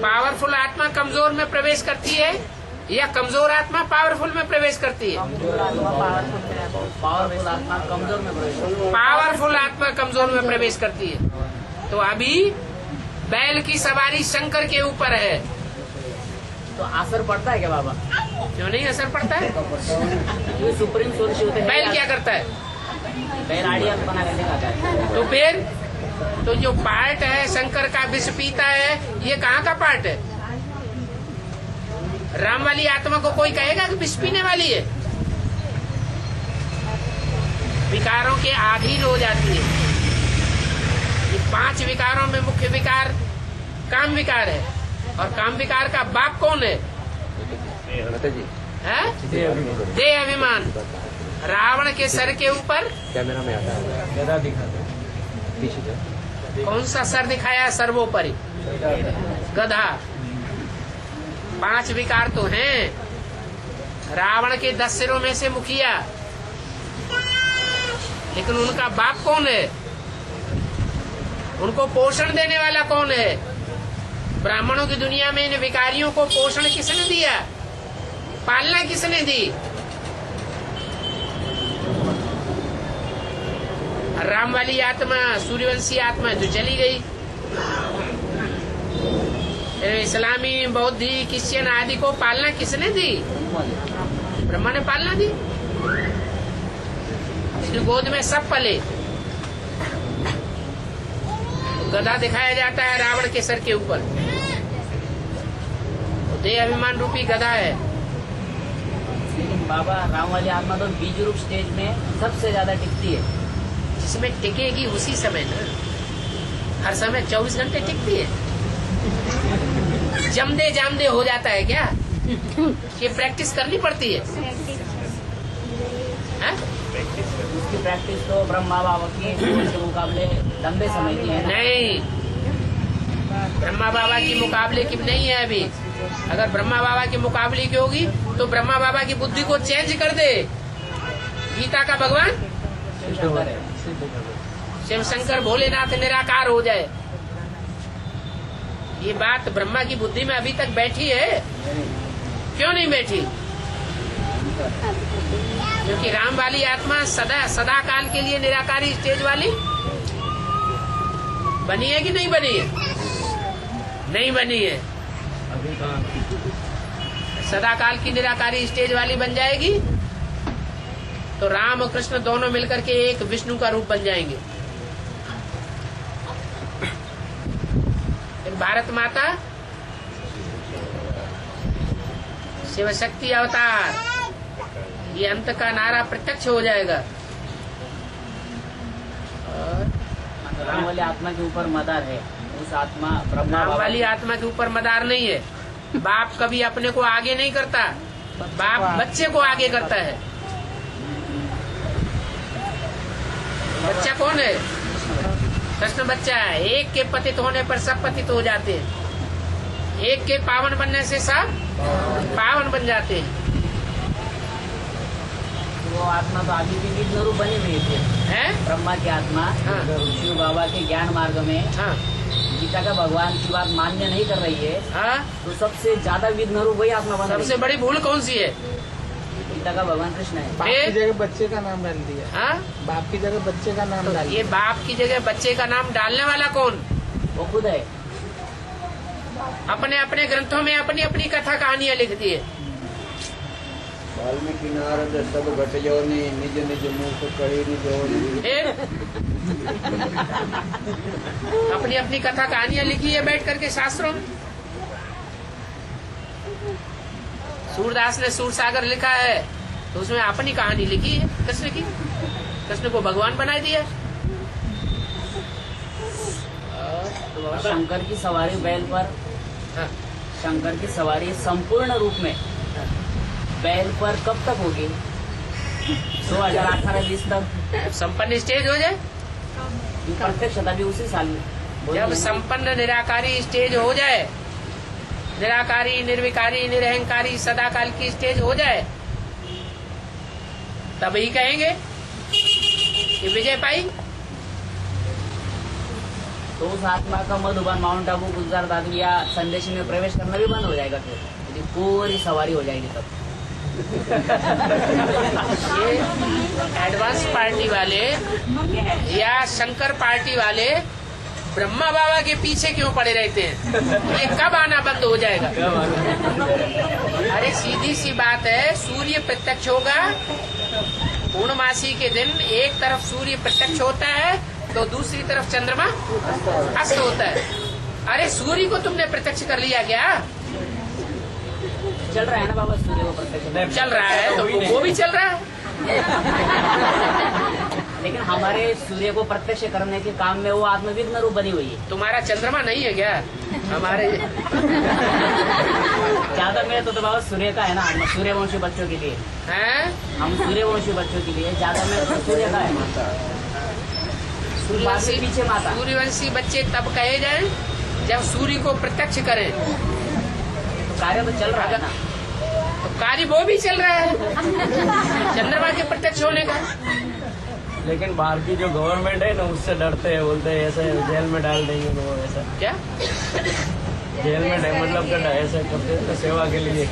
पावरफुल आत्मा कमजोर में प्रवेश करती है या कमजोर आत्मा पावरफुल में प्रवेश करती है? पावरफुल आत्मा कमजोर में प्रवेश, पावरफुल आत्मा कमजोर में प्रवेश करती है। तो अभी बैल की सवारी शंकर के ऊपर है। तो असर पड़ता है क्या बाबा? क्यों नहीं असर पड़ता है? ये सुप्रीम सोर्स होते हैं। बैल क्या करता है? बैल आड़ी आंख बना के दिखाता है। तो फिर तो जो पार्ट है शंकर का विष पीता है, ये कहाँ का पार्ट है? राम वाली आत्मा को कोई कहेगा कि विष पीने वाली है? विकारों के अधीन हो जाती है। ये 5 विकारों में मुख्य विकार काम विकार है, और काम विकार का बाप कौन है? देह अभिमान। रावण के सर के ऊपर कैमरा में आता है, गदा दिखाते हैं। कौन सा सर दिखाया? सर्वोपरि गधा। 5 विकार तो हैं, रावण के 10 सिरों में से मुखिया, लेकिन उनका बाप कौन है? उनको पोषण देने वाला कौन है? ब्राह्मणों की दुनिया में इन विकारियों को पोषण किसने दिया? पालना किसने दी? राम वाली आत्मा, सूर्यवंशी आत्मा जो चली गई, इस्लामी, बौद्धी, क्रिश्चियन आदि को पालना किसने दी? ब्रह्मा ने पालना दी। इसकी गोद में सब पले। गधा दिखाया जाता है रावण के सर के ऊपर, देह अभिमान रूपी गधा है। लेकिन बाबा राम वाली आत्मा तो बीज रूप स्टेज में सबसे ज्यादा टिकती है। जिसमें टिकेगी उसी समय ना, हर समय 24 घंटे टिकती है। जमदे जामदे हो जाता है क्या? ये प्रैक्टिस करनी पड़ती है। उसकी प्रैक्टिस तो ब्रह्मा बाबा की के मुकाबले लंबे समय की है। नहीं, ब्रह्मा बाबा की मुकाबले की नहीं है अभी। अगर ब्रह्मा बाबा की मुकाबले की होगी तो ब्रह्मा बाबा की बुद्धि को चेंज कर दे। गीता का भगवान शिव शंकर भोलेनाथ निराकार हो जाए। ये बात ब्रह्मा की बुद्धि में अभी तक बैठी है? क्यों नहीं बैठी? क्योंकि राम वाली आत्मा सदा काल के लिए निराकारी स्टेज वाली बनी है कि नहीं बनी है? नहीं बनी है। सदा काल की निराकारी स्टेज वाली बन जाएगी तो राम और कृष्ण दोनों मिलकर के एक विष्णु का रूप बन जाएंगे। भारत माता शिव शक्ति अवतार, ये अंत का नारा प्रत्यक्ष हो जाएगा। राम वाली आत्मा के ऊपर मदार है, उस आत्मा राम वाली आत्मा के ऊपर मदार नहीं है। बाप कभी अपने को आगे नहीं करता, बाप बच्चे को आगे करता है। बच्चा कौन है? कृष्ण बच्चा है। एक के पतित होने पर सब पतित हो जाते हैं, एक के पावन बनने से सब पावन बन जाते हैं। वो आत्मा तो अभी भी विघ्न रूप बनी हुई है। ब्रह्मा की आत्मा शिव बाबा के ज्ञान मार्ग में गीता का भगवान की बात मान्य नहीं कर रही है। तो सबसे ज्यादा विघ्न रूप वही आत्मा बन। सबसे बड़ी भूल कौन सी है? गीता का भगवान कृष्ण है। बाप की जगह बच्चे का नाम डाल दिया। बाप की जगह बच्चे का नाम डाल। ये बाप की जगह बच्चे का नाम डालने वाला कौन? वो खुद है। अपने अपने ग्रंथों में अपनी अपनी कथा कहानियां लिख दी है। वाल्मीकि नारद सब घट जोनी, निज निज मुख कही निजोनी। अपनी अपनी कथा कहानियां लिखी है बैठ करके शास्त्रों में। सूरदास ने सूर सागर लिखा है तो उसमें अपनी कहानी लिखी है कृष्ण की। कृष्ण को भगवान बना दिया। तो शंकर की सवारी बैल पर, शंकर की सवारी संपूर्ण रूप में बैल पर कब तक होगी? 2018-20 तक संपन्न स्टेज हो जाए। प्रत्यक्षता भी उसी साल में। जब संपन्न निराकारी स्टेज हो जाए, निराकारी, निर्विकारी, निरहंकारी, सदाकाल की स्टेज हो जाए, तब ही कहेंगे कि विजय पाई। तो उस आत्मा का मधुबन, माउंट आबू, गुजरात आदि या संदेश में प्रवेश करना भी बंद हो जाएगा। फिर यदि पूरी सवारी हो जाएगी तब ये एडवांस पार्टी वाले या शंकर पार्टी वाले ब्रह्मा बाबा के पीछे क्यों पड़े रहते हैं? ये कब आना बंद हो जाएगा? अरे सीधी सी बात है, सूर्य प्रत्यक्ष होगा पूर्णमासी के दिन। एक तरफ सूर्य प्रत्यक्ष होता है तो दूसरी तरफ चंद्रमा अस्त होता है। अरे सूर्य को तुमने प्रत्यक्ष कर लिया क्या? चल रहा है ना बाबा, सूर्य को प्रत्यक्ष चल रहा है तो वो भी चल रहा है। लेकिन हमारे सूर्य को प्रत्यक्ष करने के काम में वो आत्मविघ्न रूप बनी हुई है। तुम्हारा चंद्रमा नहीं है क्या? हमारे ज्यादा मेरे तो बाबा सूर्य का है ना, हम सूर्यवंशी बच्चों के लिए हैं। हम सूर्यवंशी बच्चों के लिए ज्यादा मेरे तो सूर्य का है। सूर्यवंशी पीछे माता। सूर्यवंशी बच्चे तब कहे जाए जब सूर्य को प्रत्यक्ष करें। कार्य तो चल रहा है ना। तो कार्य वो भी चल रहा है चंद्रमा के प्रत्यक्ष होने का। लेकिन बाहर की जो गवर्नमेंट है ना उससे डरते हैं, बोलते हैं ऐसे जेल में डाल देंगे वो, ऐसा क्या जेल में मतलब कर ऐसे करते थे सेवा के लिए,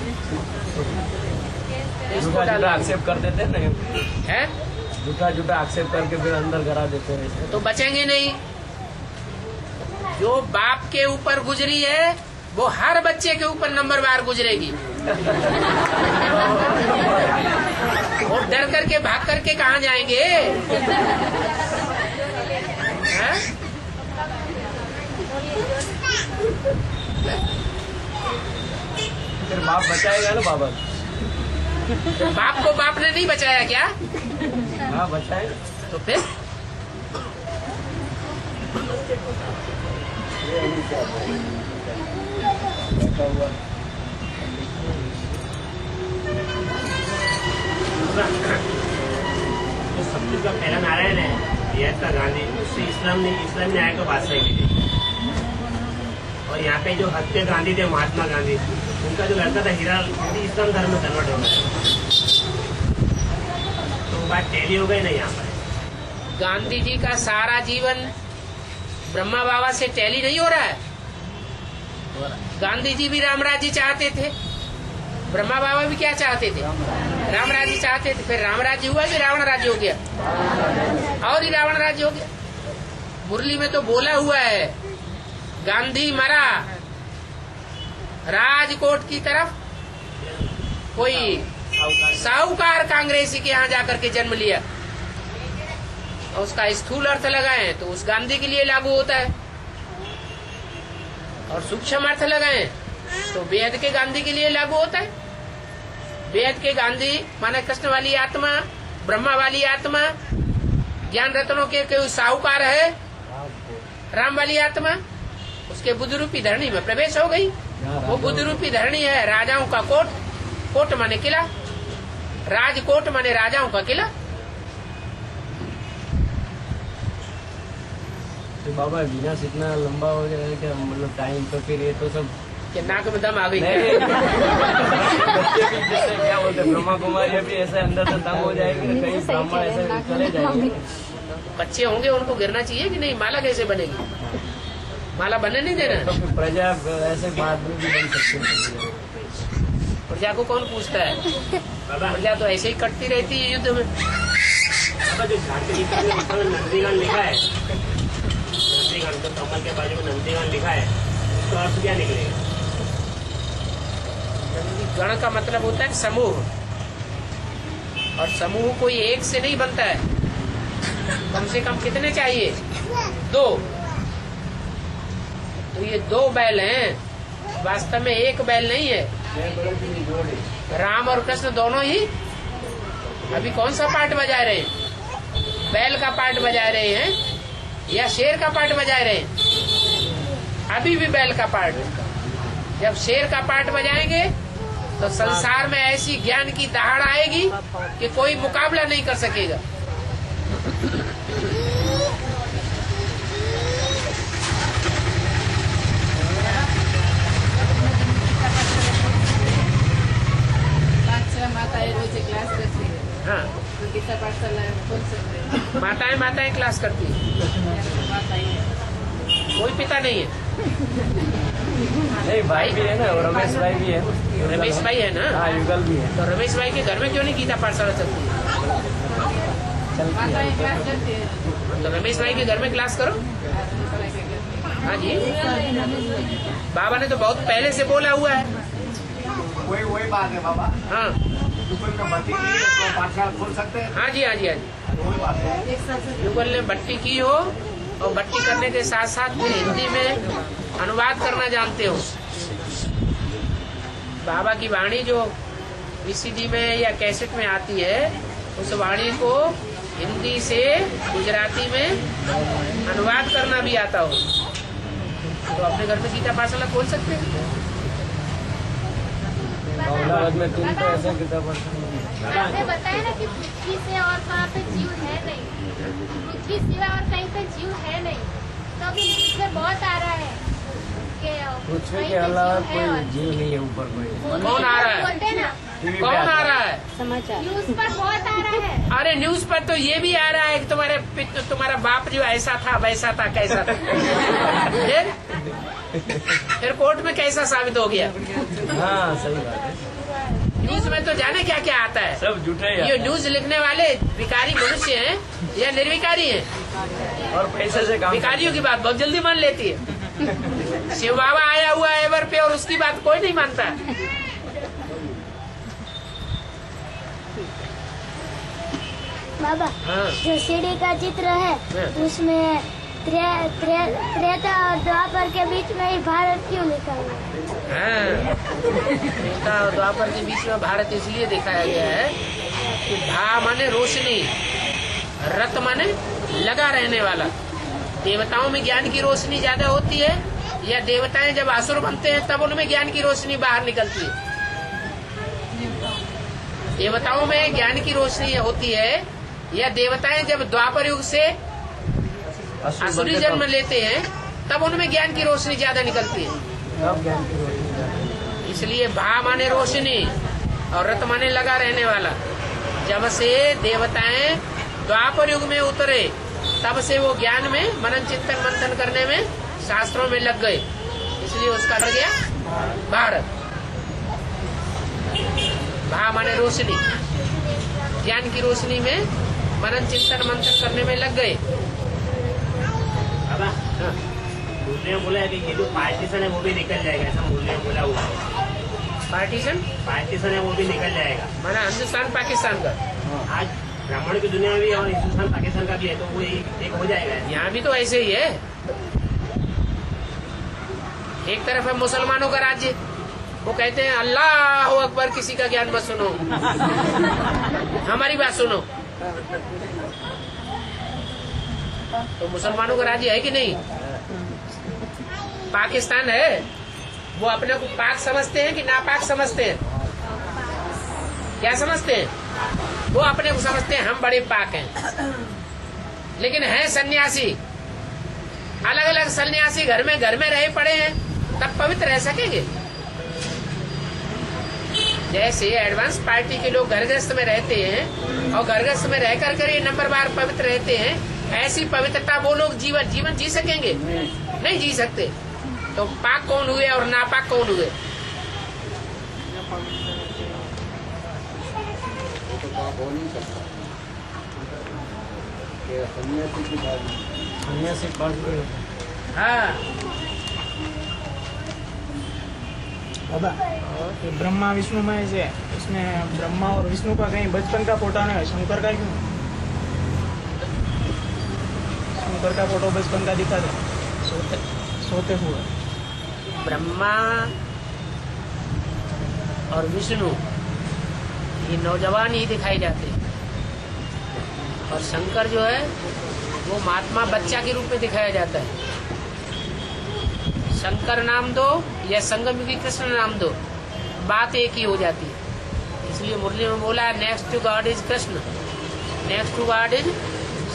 झूठा झूठा आक्षेप कर देते हैं ना, है झूठा झूठा आक्षेप करके फिर अंदर करा देते हैं। तो बचेंगे नहीं। जो बाप के ऊपर गुजरी है वो हर बच्चे के ऊपर नंबर बार गुजरेगी। वो डर करके भाग करके कहाँ जाएंगे? हैं? फिर बाप बचाएगा ना बाबा। बाप को बाप ने नहीं बचाया क्या? हाँ बचाएगा। तो फिर तो सब चीज का पहला नारायण है, रियायत का गांधी, उससे इस्लाम न्याय का बादशाही मिली। और यहाँ पे जो हत्या गांधी थे, महात्मा गांधी, उनका जो लड़का था हीरा, इस्लाम धर्म में कन्वर्ट हो गया। तो बात टैली हो गई ना यहाँ पर। गांधी जी का सारा जीवन ब्रह्मा बाबा से टैली नहीं हो रहा है। गांधी जी भी राम राज्य चाहते थे, ब्रह्मा बाबा भी क्या चाहते थे? राम राज्य चाहते थे। फिर राम राज्य हुआ कि रावण राज्य हो गया? और ही रावण राज्य हो गया। मुरली में तो बोला हुआ है, गांधी मरा राजकोट की तरफ, कोई साहूकार कांग्रेसी के यहाँ जाकर के जन्म लिया। और उसका स्थूल अर्थ लगाएं तो उस गांधी के लिए लागू होता है, और सूक्ष्म अर्थ लगाएं तो वेद के गांधी के लिए लागू होता है। वेद के गांधी माने कृष्ण वाली आत्मा, ब्रह्मा वाली आत्मा, ज्ञान रत्नों के कोई साहूकार है, राम वाली आत्मा, उसके बुद्ध रूपी धरणी में प्रवेश हो गई। वो बुद्ध रूपी धरणी है राजाओं का कोट, कोट माने किला, राजकोट माने राजाओं का किला। तो बाबा बिना इतना लंबा हो जाएगा क्या, मतलब टाइम तो फिर ये तो सब कि नाक में दम आ गई। बच्चे भी जैसे क्या बोलते हैं, ब्रह्मा कुमारी भी ऐसे अंदर से तंग हो जाएंगे, कहीं ब्राह्मण ऐसे चले जाएंगे। बच्चे होंगे उनको गिरना चाहिए कि नहीं? माला कैसे बनेगी? माला बनने नहीं देना। तो फिर प्रजा ऐसे बाद में भी बन सकती है। प्रजा को कौन पूछता है? प्रजा तो ऐसे ही कटती रहती है युद्ध में। जो झांसी नंदीगढ़ लिखा है, नंदीगढ़ तो कमल के बाजू में नंदीगढ़ लिखा है, उसका अर्थ क्या निकलेगा? गण का मतलब होता है समूह, और समूह कोई एक से नहीं बनता है। कम से कम कितने चाहिए? 2। तो ये 2 बैल हैं, वास्तव में एक बैल नहीं है। राम और कृष्ण दोनों ही अभी कौन सा पार्ट बजा रहे हैं? बैल का पार्ट बजा रहे हैं या शेर का पार्ट बजा रहे हैं? अभी भी बैल का पार्ट। जब शेर का पार्ट बजाएंगे तो संसार में ऐसी ज्ञान की दहाड़ आएगी कि कोई मुकाबला नहीं कर सकेगा। माताएं रोज क्लास करती है। हाँ, तो गीता पाठशाला खोल सकते हैं। माताएं क्लास करती है। कोई पिता नहीं है। नहीं भाई भी है ना, और रमेश भाई भी है। रमेश भाई है ना? हाँ युगल भी है। तो रमेश भाई के घर में क्यों नहीं गीता पाठशाला चलती है? माताएं क्लास करती है। तो रमेश भाई के घर में क्लास करो। हाँ जी, बाबा ने तो बहुत पहले से बोला हुआ है। वही बात है बाबा। हाँ पाठशाला खोल सकते हैं। हाँ जी, हाँ जी, हाँ जी। वही बात है। युगल ने भट्टी की हो, और भट्टी करने के साथ साथ फिर हिंदी में अनुवाद करना जानते हो। बाबा की वाणी जो वीसीडी में या कैसेट में आती है, उस वाणी को हिंदी से गुजराती में अनुवाद करना भी आता हो, तो अपने घर में गीता पाठशाला खोल सकते हैं। अहमदाबाद में 3 तो ऐसे गीता पाठशाला। आपने बताया ना कि पृथ्वी से और कहाँ पे जीव है नहीं, पृथ्वी सिवा और कहीं पे जीव है नहीं। तो अभी न्यूज में बहुत आ रहा है कि के पृथ्वी कहीं के अलावा जीव है कोई और जीव नहीं है ऊपर कोई। कौन आ रहा है? बोलते ना टीवी कौन पे आ आता रहा है? न्यूज पर बहुत आ रहा है। अरे न्यूज पर तो ये भी आ रहा है कि तुम्हारा बाप जो ऐसा था वैसा था कैसा था। फिर कोर्ट में कैसा साबित हो गया? हाँ सही बात है, न्यूज में तो जाने क्या क्या आता है। सब झूठे ही ये आता है। न्यूज लिखने वाले विकारी मनुष्य हैं या निर्विकारी हैं? और पैसे से काम विकारियों की बात बहुत जल्दी मान लेती है। शिव बाबा आया हुआ है एवर पे और उसकी बात कोई नहीं मानता। बाबा हाँ। जो सीढ़ी का चित्र है उसमें त्रेता और द्वापर के बीच में ही भारत क्यों लिखा हुआ है? हाँ, त्रेता और द्वापर के बीच में भारत इसलिए दिखाया गया है कि भा माने रोशनी, रत माने लगा रहने वाला। देवताओं में ज्ञान की रोशनी ज्यादा होती है या देवताएं जब असुर बनते हैं तब उनमें ज्ञान की रोशनी बाहर निकलती है? देवताओं में ज्ञान की रोशनी होती है या देवताएं जब द्वापर युग से असुरी जन्म लेते हैं तब उनमें ज्ञान की रोशनी ज्यादा निकलती है? सब ज्ञान की रोशनी। इसलिए भा माने रोशनी और रत माने लगा रहने वाला। जब से देवताएं द्वापर युग में उतरे तब से वो ज्ञान में मनन चिंतन मंथन करने में शास्त्रों में लग गए, इसलिए उसका रह गया भारत। भा माने रोशनी, ज्ञान की रोशनी में मनन चिंतन मंथन करने में लग गए। बाबा दूसरे ने बोला है कि ये जो पार्टीशन है वो भी निकल जाएगा, ऐसा बोलने बोला हुआ है। पार्टीशन है वो भी निकल जाएगा, माना हिंदुस्तान पाकिस्तान का। आज ब्राह्मण की दुनिया में भी और हिंदुस्तान पाकिस्तान का भी है, तो वो एक हो जाएगा। यहाँ भी तो ऐसे ही है। एक तरफ है मुसलमानों का राज्य, वो कहते हैं अल्लाह अकबर, किसी का ज्ञान मत सुनो, हमारी बात सुनो। तो मुसलमानों का राज्य है कि नहीं? पाकिस्तान है, वो अपने को पाक समझते हैं कि नापाक समझते हैं? क्या समझते हैं? वो अपने को समझते हैं हम बड़े पाक हैं, लेकिन हैं सन्यासी। अलग अलग सन्यासी घर में रहे पड़े हैं, तब पवित्र रह सकेंगे? जैसे एडवांस पार्टी के लोग घरग्रस्त में रहते हैं और घरग्रस्त में रह कर ये नंबर बार पवित्र रहते हैं, ऐसी पवित्रता वो लोग जीवन जी सकेंगे? नहीं जी सकते। तो पाक कौन हुए और नापाक कौन हुए? हो नहीं सकता। सन्यासी हाँ, बाबा ये ब्रह्मा विष्णु में से उसमें ब्रह्मा और विष्णु का कहीं बचपन का फोटो नहीं है, शंकर का क्यों? शंकर का फोटो बचपन का दिखा दे सोते हुए। ब्रह्मा और विष्णु ये नौजवान ही दिखाई जाते हैं, और शंकर जो है वो महात्मा बच्चा के रूप में दिखाया जाता है। शंकर नाम दो या संगमयुगी कृष्ण नाम दो, बात एक ही हो जाती है। इसलिए मुरली में बोला next to God is Krishna, next to God is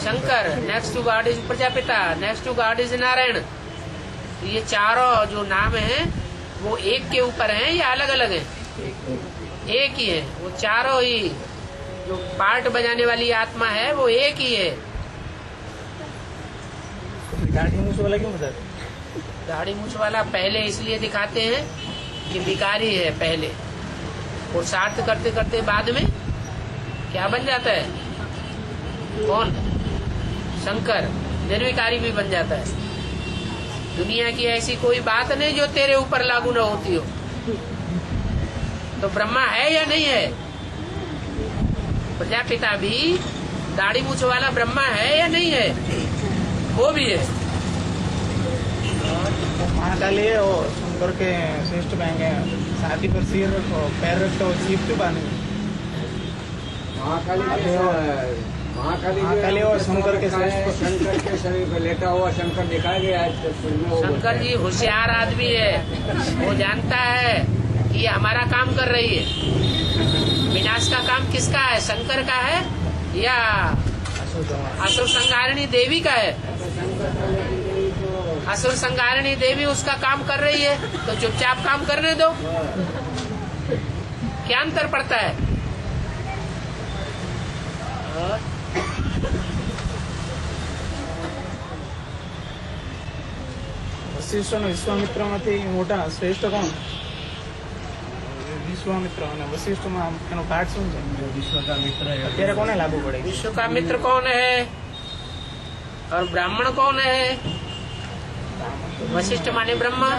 Shankar, next to God is Prajapita, next to God is Narayan. तो ये चारों जो नाम हैं वो एक के ऊपर हैं या अलग अलग हैं? एक ही है। वो चारों ही जो पार्ट बजाने वाली आत्मा है वो एक ही है। दाढ़ी मूछ वाला क्यों बताते? दाढ़ी मूछ वाला पहले इसलिए दिखाते हैं कि विकारी है पहले, पुरुषार्थ करते करते बाद में क्या बन जाता है? कौन? शंकर निर्विकारी भी बन जाता है। दुनिया की ऐसी कोई बात नहीं जो तेरे ऊपर लागू न होती हो। तो ब्रह्मा है या नहीं है? प्रजापिता भी दाढ़ी मूछ वाला ब्रह्मा है या नहीं है? वो भी है। महाकाली है और शंकर के श्रेष्ठ बहन साथी पर सिर रखो, पैर रखो, जीप क्यों बांधे? महाकाली और शंकर के शंकर के शरीर पर लेटा हुआ शंकर दिखाया गया है। शंकर जी होशियार आदमी है, वो जानता है कि ये हमारा काम कर रही है। विनाश का काम किसका है? शंकर का है या असुर संहारिणी देवी का है? असुर संहारिणी देवी उसका काम कर रही है तो चुपचाप काम करने दो। क्या अंतर पड़ता है? વશિષ્ઠ અને વિશ્વામિત્રમાંથી મોટા શ્રેષ્ઠ કોણ? વિશ્વામિત્ર અને વશિષ્ઠમાં એનો પાઠ શું છે? विश्व का मित्र है। અત્યારે કોને લાગુ પડે? विश्व का मित्र कौन है और ब्राह्मण कौन है? वशिष्ठ माने ब्रह्मा,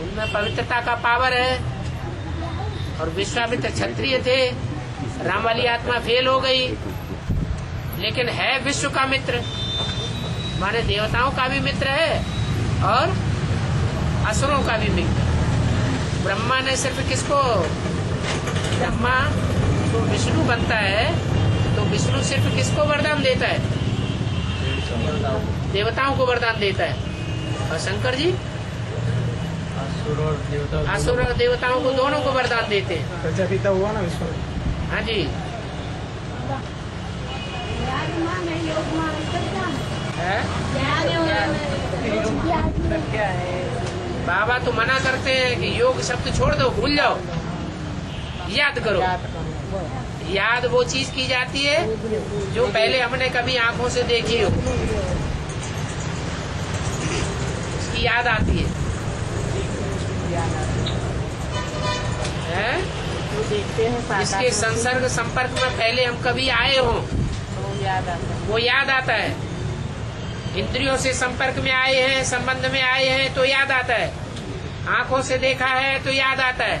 उनमें पवित्रता का पावर है। और विश्वामित्र क्षत्रिय थे, राम वाली आत्मा फेल हो गई, लेकिन है विश्व का मित्र, माने देवताओं का भी मित्र है और असुरों का भी मित्र। ब्रह्मा ने सिर्फ किसको, ब्रह्मा तो विष्णु बनता है तो विष्णु सिर्फ किसको वरदान देता है? देवताओं को वरदान देता है। और शंकर जी असुर और देवताओं को दोनों को वरदान देते हैं। પ્રજાપિતા हुआ ना विश्वामित्र? हाँ जी। है? बाबा तो मना करते हैं कि योग शब्द छोड़ दो, भूल जाओ, याद करो। याद वो चीज की जाती है जो पहले हमने कभी आंखों से देखी हो, उसकी याद आती है। जिसके संसर्ग संपर्क में पहले हम कभी आए हों वो याद आता है। इंद्रियों से संपर्क में आए हैं, संबंध में आए हैं तो याद आता है। आंखों से देखा है तो याद आता है,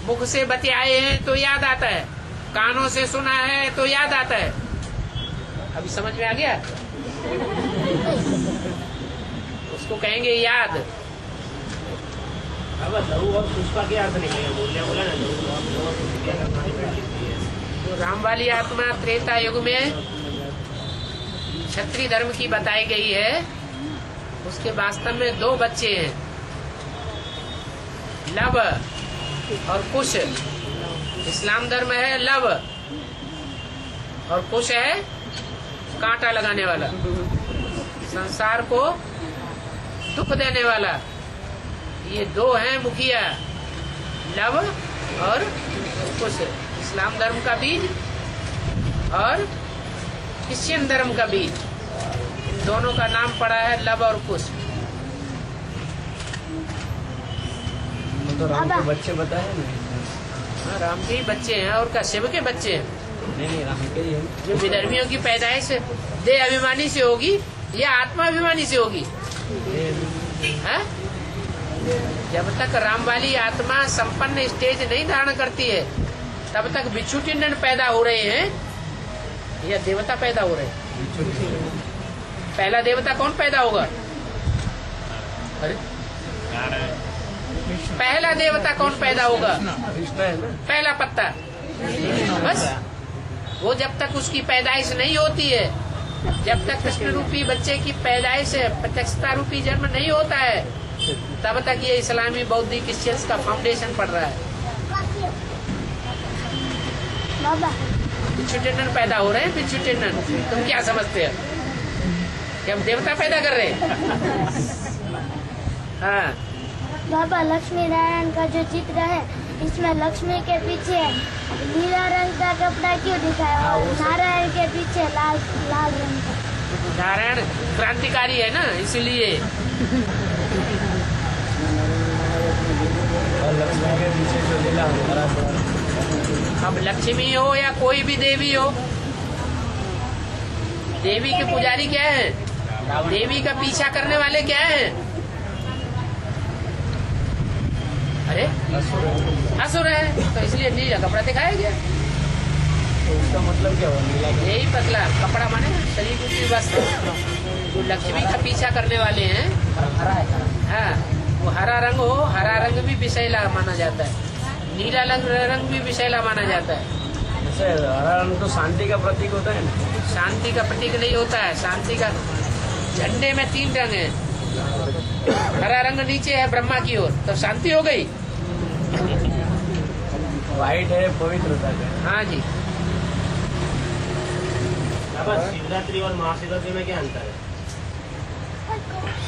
मुख से बतियाए हैं तो याद आता है, कानों से सुना है तो याद आता है। अभी समझ में आ गया? उसको कहेंगे याद। अब लहू और पुष्पा के अर्थ निकलेगा, बोला ना तो राम वाली आत्मा त्रेता युग में क्षत्रिय धर्म की बताई गई है। उसके वास्तव में दो बच्चे हैं, लव और कुश। इस्लाम धर्म है लव और कुश है कांटा लगाने वाला, संसार को दुख देने वाला। ये दो हैं मुखिया, लव और कुश। इस्लाम धर्म का बीज और क्रिश्चियन धर्म का बीज, इन दोनों का नाम पड़ा है लव और कुश। तो राम के बच्चे बताए ना? हाँ, राम के ही बच्चे हैं और क्या शिव के बच्चे हैं? नहीं, राम के ही है। जो विदर्भियों की पैदाइश देह अभिमानी से होगी या आत्मा अभिमानी से होगी? है? जब तक राम वाली आत्मा संपन्न स्टेज नहीं धारण करती है तब तक बिच्छू टिंडन पैदा हो रहे हैं या देवता पैदा हो रहे हैं? पहला देवता कौन पैदा होगा? अरे पहला देवता कौन पैदा होगा? पहला पत्ता। बस वो जब तक उसकी पैदाइश नहीं होती है, जब तक कृष्ण रूपी बच्चे की पैदाइश प्रत्यक्षता रूपी जन्म नहीं होता है, तब तक ये इस्लामी बौद्धिक क्रिश्चियंस का फाउंडेशन पड़ रहा है। बिच्छू टिंडन पैदा हो रहे हैं, बिच्छू टिंडन। तुम क्या समझते हो कि हम देवता पैदा कर रहे हैं? हाँ बाबा, लक्ष्मी नारायण का जो चित्र है इसमें लक्ष्मी के पीछे नीला रंग का कपड़ा क्यों दिखाया और नारायण के पीछे लाल लाल रंग का? नारायण क्रांतिकारी है ना, इसलिए। और लक्ष्मी के पीछे जो लीला हरा। अब लक्ष्मी हो या कोई भी देवी हो, देवी के पुजारी क्या है? देवी का पीछा करने वाले क्या हैं? अरे असुर है, तो इसलिए नीला कपड़ा दिखाया गया। तो उसका मतलब क्या हुआ? नीला यही पतला कपड़ा माने शरीर की वस्त्र। जो लक्ष्मी का पीछा करने वाले हैं, हाँ, वो हरा रंग हो, हरा रंग भी विषैला माना जाता है, नीला रंग भी विषैला माना जाता है। जैसे हरा रंग तो शांति का प्रतीक होता है ना? शांति का प्रतीक नहीं होता है। शांति का झंडे में 3 रंग है। हरा रंग नीचे है ब्रह्मा की ओर, तो शांति हो गई। व्हाइट है पवित्रता का। हाँ जी। बाबा शिवरात्रि और महाशिवरात्रि में क्या अंतर है?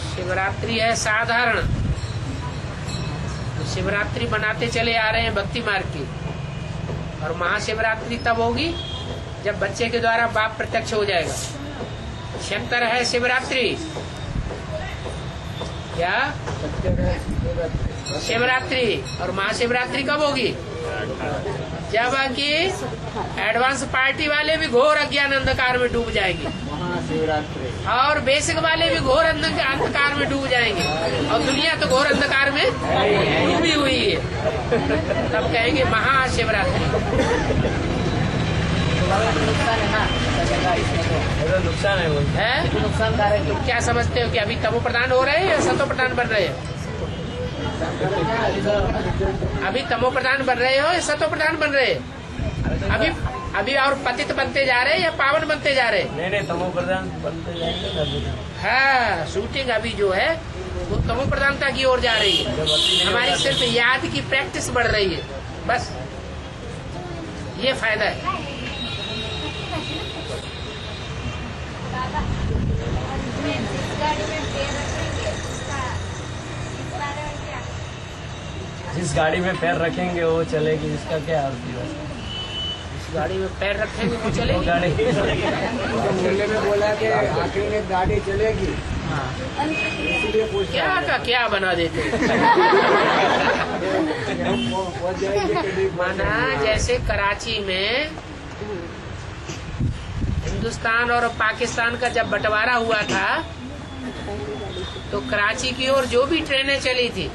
शिवरात्रि है साधारण, शिवरात्रि बनाते चले आ रहे हैं भक्ति मार्ग की, और महाशिवरात्रि तब होगी जब बच्चे के द्वारा बाप प्रत्यक्ष हो जाएगा। शंकर है शिवरात्रि, क्या शिवरात्रि, और महाशिवरात्रि कब होगी? जब कि एडवांस पार्टी वाले भी घोर अज्ञान अंधकार में डूब जाएंगे, महाशिवरात्रि और बेसिक वाले भी घोर अंधकार में डूब जाएंगे, और दुनिया तो घोर अंधकार में डूबी हुई है। तब कहेंगे महाशिवरात्रि। नुकसान है ना, इसमें नुकसान है बोलते है तो नुकसानकारक है। क्या समझते हो कि अभी तमो प्रधान हो रहे हैं या सतो प्रधान बन रहे हैं? अभी तमो प्रधान बन रहे हो या सतो प्रधान बन रहे हैं? अभी और पतित बनते जा रहे हैं या पावन बनते जा रहे हैं? नहीं तमो प्रधान बनते जाएंगे। हाँ, शूटिंग अभी जो है वो तमो प्रधानता की ओर जा रही है। हमारी सिर्फ याद की प्रैक्टिस बढ़ रही है, बस ये फायदा है। जिस गाड़ी में पैर रखेंगे वो चलेगी, इसका क्या अर्थ है? इस गाड़ी में पैर रखेंगे वो चलेगी। गाड़ी मेले में बोला कि आखिर में गाड़ी चलेगी, इसलिए पूछ क्या का क्या बना देते माना जैसे कराची में हिंदुस्तान और पाकिस्तान का जब बंटवारा हुआ था तो कराची की ओर जो भी ट्रेनें चली थी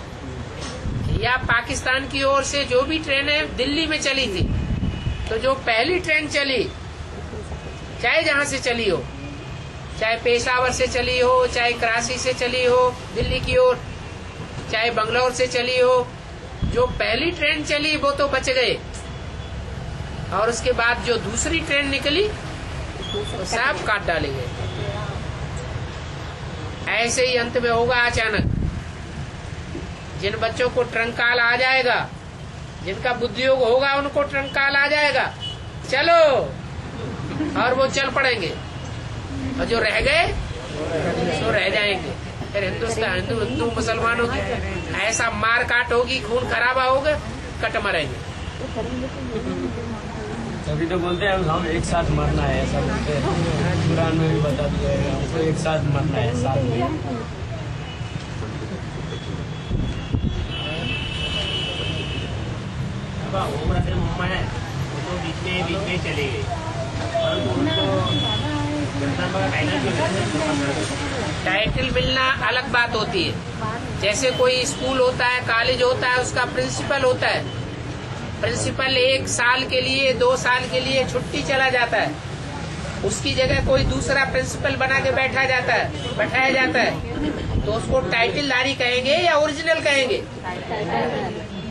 या पाकिस्तान की ओर से जो भी ट्रेनें दिल्ली में चली थी, तो जो पहली ट्रेन चली, चाहे जहां से चली हो, चाहे पेशावर से चली हो, चाहे कराची से चली हो दिल्ली की ओर, चाहे बंगलौर से चली हो, जो पहली ट्रेन चली वो तो बच गए, और उसके बाद जो दूसरी ट्रेन निकली तो सब काट डाले गए। ऐसे ही अंत में होगा अचानक। जिन बच्चों को ट्रंकाल आ जाएगा, जिनका बुद्धियोग होगा, उनको ट्रंकाल आ जाएगा, चलो, और वो चल पड़ेंगे, और जो रह गए तो रह जाएंगे। फिर हिंदू मुसलमानों की ऐसा मार काट होगी, खून खराबा होगा, कट मरेंगे। तभी तो बोलते हैं हम एक साथ मरना है, ऐसा बोलते हैं। कुरान में भी बता दिया है हमको एक साथ मरना है, साथ में। ओम रखे मुम्मा है वो तो बीच में चले गए, टाइटल मिलना अलग बात होती है। जैसे कोई स्कूल होता है, कॉलेज होता है, उसका प्रिंसिपल होता है। प्रिंसिपल 1 साल के लिए, 2 साल के लिए छुट्टी चला जाता है, उसकी जगह कोई दूसरा प्रिंसिपल बना के बैठाया जाता है, तो उसको टाइटलधारी कहेंगे या ओरिजिनल कहेंगे?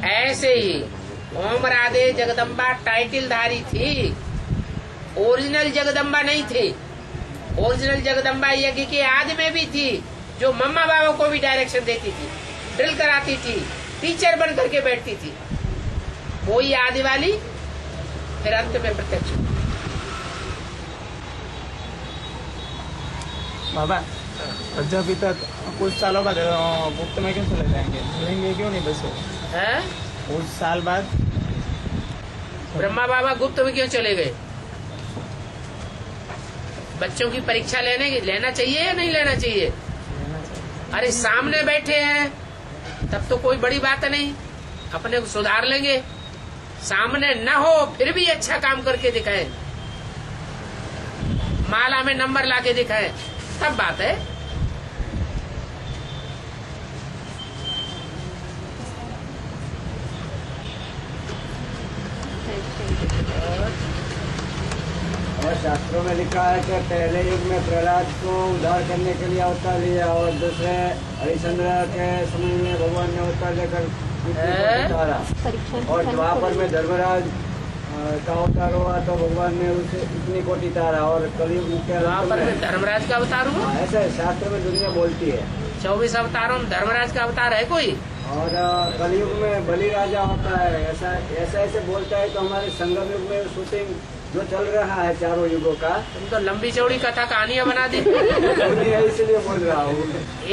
ऐसे ही ओम राधे जगदम्बा टाइटलधारी थी, ओरिजिनल जगदम्बा नहीं थी। ओरिजिनल जगदम्बा यज्ञ के आदि में भी थी, जो मम्मा बाबा को भी डायरेक्शन देती थी, ड्रिल कराती थी, टीचर बन करके बैठती थी, वही आदि वाली फिर अंत में प्रत्यक्ष। बाबा प्रजापिता कुछ सालों बाद गुप्त में क्यों चले जाएंगे? मिलेंगे क्यों नहीं बस है? कुछ साल बाद ब्रह्मा बाबा गुप्त में क्यों चले गए? बच्चों की परीक्षा लेना चाहिए या नहीं लेना चाहिए? अरे सामने बैठे हैं तब तो कोई बड़ी बात नहीं, अपने को सुधार लेंगे। सामने न हो फिर भी अच्छा काम करके दिखाए, माला में नंबर लाके दिखाए, तब बात है। और शास्त्रों में लिखा है कि पहले युग में प्रहलाद को उद्धार करने के लिए अवतार लिया, और दूसरे हरिश्चंद्र के समय में भगवान ने अवतार लेकर उतारा, और द्वापर में धर्मराज का अवतार हुआ तो भगवान ने उसे इतनी कोटि तारा, और कलयुग के द्वापर में धर्मराज का अवतार हुआ। ऐसा शास्त्र में दुनिया बोलती है। 24 अवतारों में धर्मराज का अवतार है कोई? और कलयुग में बलि राजा होता है, ऐसा ऐसे बोलता है। तो हमारे संगम युग में शूटिंग जो चल रहा है चारों युगों का, तुम तो लंबी चौड़ी कथा कहानियां बना दी। इसलिए बोल रहा हूँ।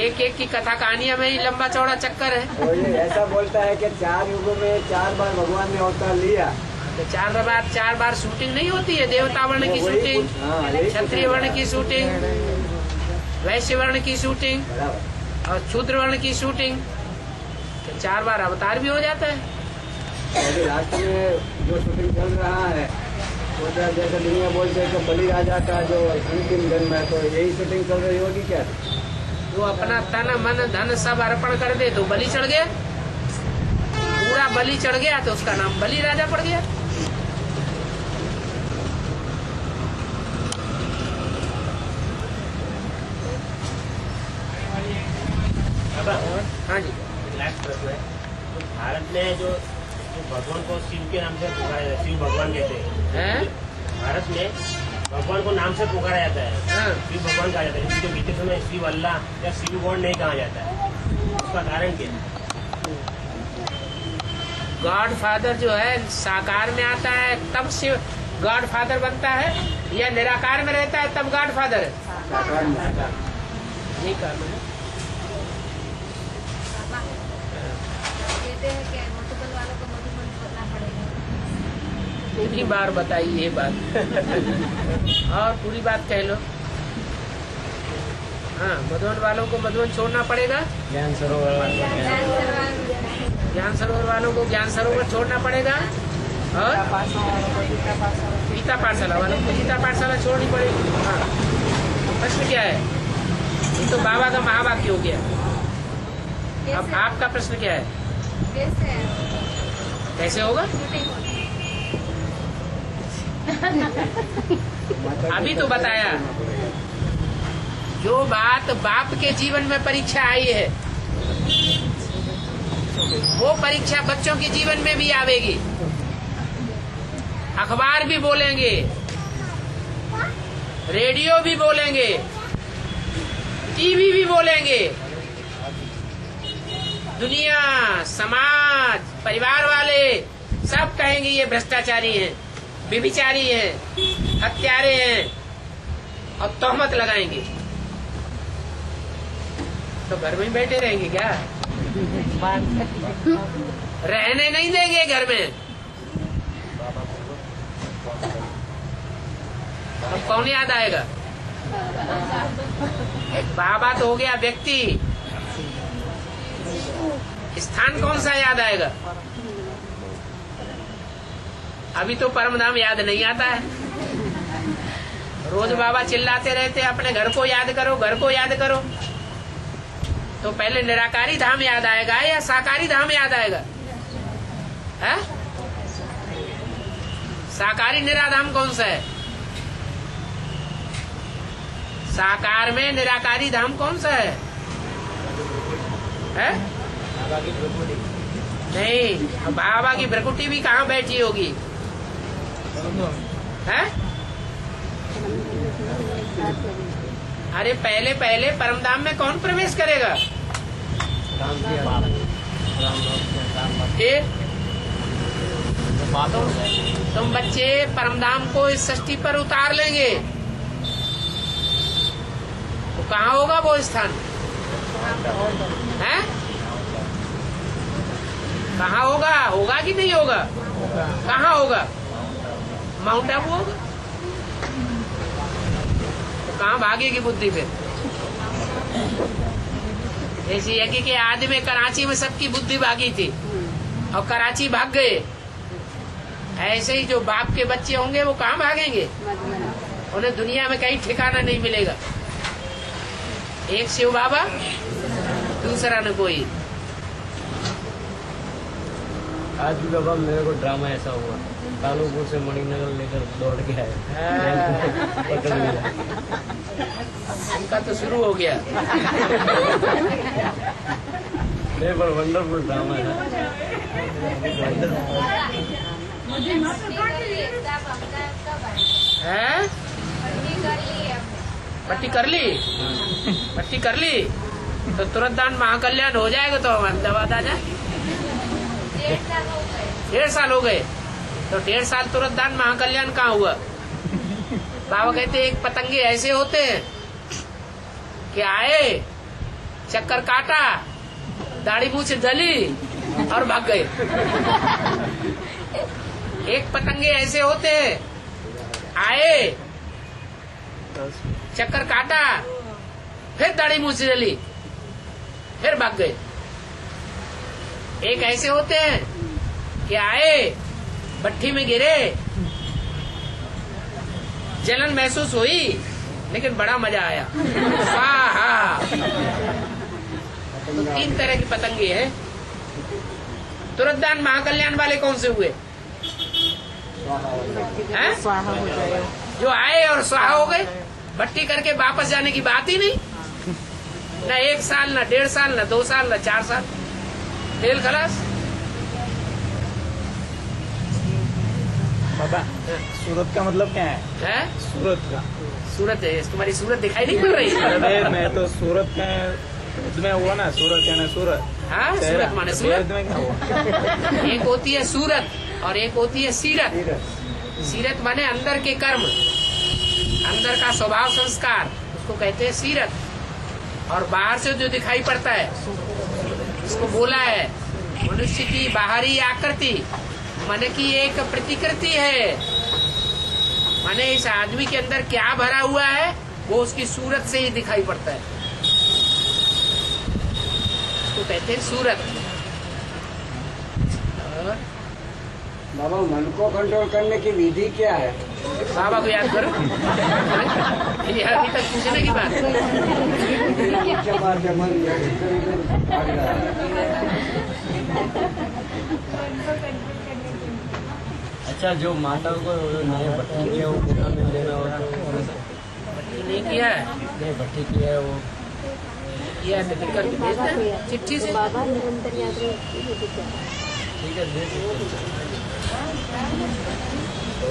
एक एक की कथा कहानियां में ही लंबा चौड़ा चक्कर है। तो ये ऐसा बोलता है कि 4 युगों में 4 बार भगवान ने अवतार लिया। तो 4 बार शूटिंग नहीं होती है? देवता वर्ण की शूटिंग, क्षत्रिय वर्ण की शूटिंग, वैश्य वर्ण की शूटिंग और शूद्र वर्ण की शूटिंग, तो 4 बार अवतार भी हो जाता है। अभी लास्ट में जो शूटिंग चल रहा है वो जैसे दुनिया बोलते हैं कि बलि राजा का जो अंतिम जन्म है, तो यही शूटिंग चल रही होगी क्या? जो अपना तन मन धन सब अर्पण कर दे तो बलि चढ़ गया, पूरा बलि चढ़ गया तो उसका नाम बलि राजा पड़ गया। हाँ जी, लास्ट प्रश्न है। तो भारत में जो भगवान को शिव के नाम से पुकारा जाता है, शिव भगवान कहते हैं। भारत में भगवान को नाम से पुकारा जाता है, शिव भगवान कहा जाता है। जो बीते समय शिव अल्लाह या शिव गॉड नहीं कहा जाता है, उसका कारण क्या है? गॉड फादर जो है साकार में आता है तब शिव गॉड फादर बनता है, या निराकार में रहता है तब गॉड फादर है? यही कारण है। कहते हैं कि मधुबन वालों को मधुबन करना पड़ेगा। कितनी बार बताई ये बात? और पूरी बात कह लो। हाँ, मधुबन वालों को मधुबन छोड़ना पड़ेगा, ज्ञान सरोवर ज्ञान सरोवर वालों को ज्ञान सरोवर छोड़ना पड़ेगा, और गीता पाठशाला वालों को गीता पाठशाला छोड़नी पड़ेगी। हाँ, प्रश्न क्या है? ये तो बाबा का महावाक्य हो गया। अब आपका प्रश्न क्या है? कैसे होगा? अभी तो बताया। जो बात बाप के जीवन में परीक्षा आई है, वो परीक्षा बच्चों के जीवन में भी आवेगी। अखबार भी बोलेंगे, रेडियो भी बोलेंगे, टीवी भी बोलेंगे, दुनिया, समाज, परिवार वाले सब कहेंगे ये भ्रष्टाचारी हैं, व्यभिचारी हैं, हत्यारे हैं, और तोहमत लगाएंगे। तो घर में ही बैठे रहेंगे क्या? रहने नहीं देंगे घर में। अब कौन याद आएगा? बाबा तो हो गया व्यक्ति, स्थान कौन सा याद आएगा? अभी तो परमधाम याद नहीं आता है। रोज बाबा चिल्लाते रहते अपने घर को याद करो, घर को याद करो। तो पहले निराकारी धाम याद आएगा या साकारी धाम याद आएगा? है? साकारी निराधाम कौन सा है? साकार में निराकारी धाम कौन सा है? नहीं, बाबा की भ्रकुटी भी कहाँ बैठी होगी? है? अरे पहले पहले परमधाम में कौन प्रवेश करेगा? तुम बच्चे परमधाम को इस सृष्टि पर उतार लेंगे तो कहाँ होगा वो स्थान? है? कहाँ होगा? होगा कि नहीं होगा? कहाँ होगा? माउंट आबू होगा? तो कहाँ भागेगी बुद्धि पे? ऐसी यज्ञ के आदि में कराची में सबकी बुद्धि भागी थी और कराची भाग गए। ऐसे ही जो बाप के बच्चे होंगे वो कहाँ भागेंगे? उन्हें दुनिया में कहीं ठिकाना नहीं मिलेगा। एक शिव बाबा, दूसरा न कोई। आज भी बाबा मेरे को ड्रामा ऐसा हुआ, कालूपुर से मणिनगर लेकर दौड़ के आए, पकड़ लिया। उनका तो शुरू हो गया। नहीं, पर वंडरफुल ड्रामा है। हैं? पट्टी कर ली? पट्टी कर ली तो तुरंत दान महाकल्याण हो जाएगा। तो हम अहमदाबाद आ जाए। 1.5 साल हो गए। तो 1.5 साल तुरंतदान महाकल्याण कहाँ हुआ? बाबा कहते एक पतंगे ऐसे होते हैं कि आए, चक्कर काटा, दाढ़ी मूछ जली और भाग गए। एक पतंगे ऐसे होते हैं, आए, चक्कर काटा, फिर दाढ़ी मूछ जली, फिर भाग गए। एक ऐसे होते हैं कि आए, भट्ठी में गिरे, जलन महसूस हुई, लेकिन बड़ा मजा आया। स्वाहा। तो 3 तरह की पतंगे हैं। तुरंतदान महाकल्याण वाले कौन से हुए? हैं? जो आए और स्वाहा हो गए। भट्टी करके वापस जाने की बात ही नहीं। न 1 साल, न 1.5 साल, न 2 साल, न 4 साल, खेल खलास। बाबा, सूरत का मतलब क्या है? सूरत का सूरत है, तुम्हारी सूरत दिखाई नहीं पड़ रही? अरे मैं तो सूरत में हुआ ना, सूरत यानी सूरत। हाँ, सूरत माने सूरत। में क्या हुआ? एक होती है सूरत और एक होती है सीरत। सीरत माने अंदर के कर्म, अंदर का स्वभाव संस्कार, उसको कहते हैं सीरत। और बाहर से जो दिखाई पड़ता है उसको बोला है मनुष्य की बाहरी आकृति, माने की एक प्रतिकृति है। माने इस आदमी के अंदर क्या भरा हुआ है वो उसकी सूरत से ही दिखाई पड़ता है, उसको कहते हैं सूरत। बाबा, मन को कंट्रोल करने की विधि क्या है? बाबा को याद करो। ये अभी तक पूछने की बात। अच्छा, जो माता को नए भट्टी किया वो कितना में देना होता है? भट्टी नहीं किया है, नहीं भट्टी किया है वो किया है तो लिख करके भेज दें चिट्ठी से। बाबा निरंतर याद रखती है तो क्या? ठीक है, दे दो।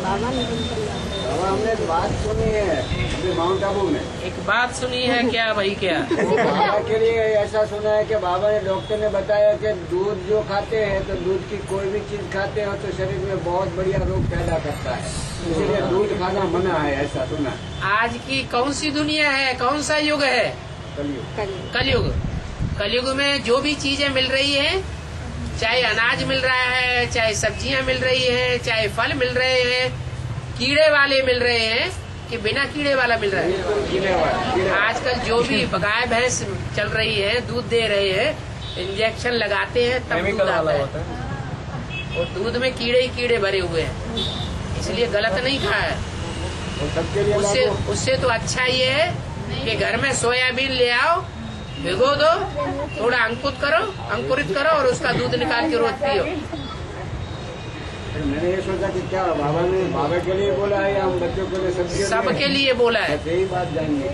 बाबा निरंतर याद रखती बाबा, हमने एक बात सुनी है अभी माउंट आबू में। एक बात सुनी है क्या भाई? क्या? वो बाबा के लिए ऐसा सुना है कि बाबा ने, डॉक्टर ने बताया कि दूध जो खाते हैं तो दूध की कोई भी चीज खाते हो तो शरीर में बहुत बढ़िया रोग पैदा करता है, इसलिए दूध खाना मना है, ऐसा सुना। आज की कौन सी दुनिया है, कौन सा युग है? कलयुग। कलयुग में जो भी चीजें मिल रही हैं, चाहे अनाज मिल रहा है, चाहे सब्जियां मिल रही हैं, चाहे फल मिल रहे हैं, कीड़े वाले मिल रहे हैं कि बिना कीड़े वाला मिल रहा है। आजकल जो भी गाय भैंस चल रही है, दूध दे रहे हैं, इंजेक्शन लगाते हैं तब दूध आता है, और दूध में कीड़े ही कीड़े भरे हुए हैं, इसलिए गलत नहीं खाया। उससे तो अच्छा ये है कि घर में सोयाबीन ले आओ, भिगो दो, थोड़ा अंकुरित करो और उसका दूध निकाल के रोज पियो। मैंने ये सोचा कि क्या बाबा के लिए बोला है या हम बच्चों के लिए? सबके लिए बोला है। यही बात जानिए।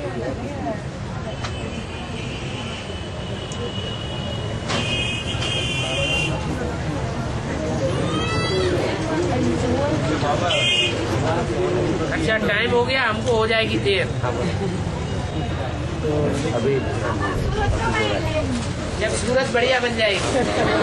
अच्छा, टाइम हो गया, हमको हो जाएगी देर। अभी जब सूरत बढ़िया बन जाएगी।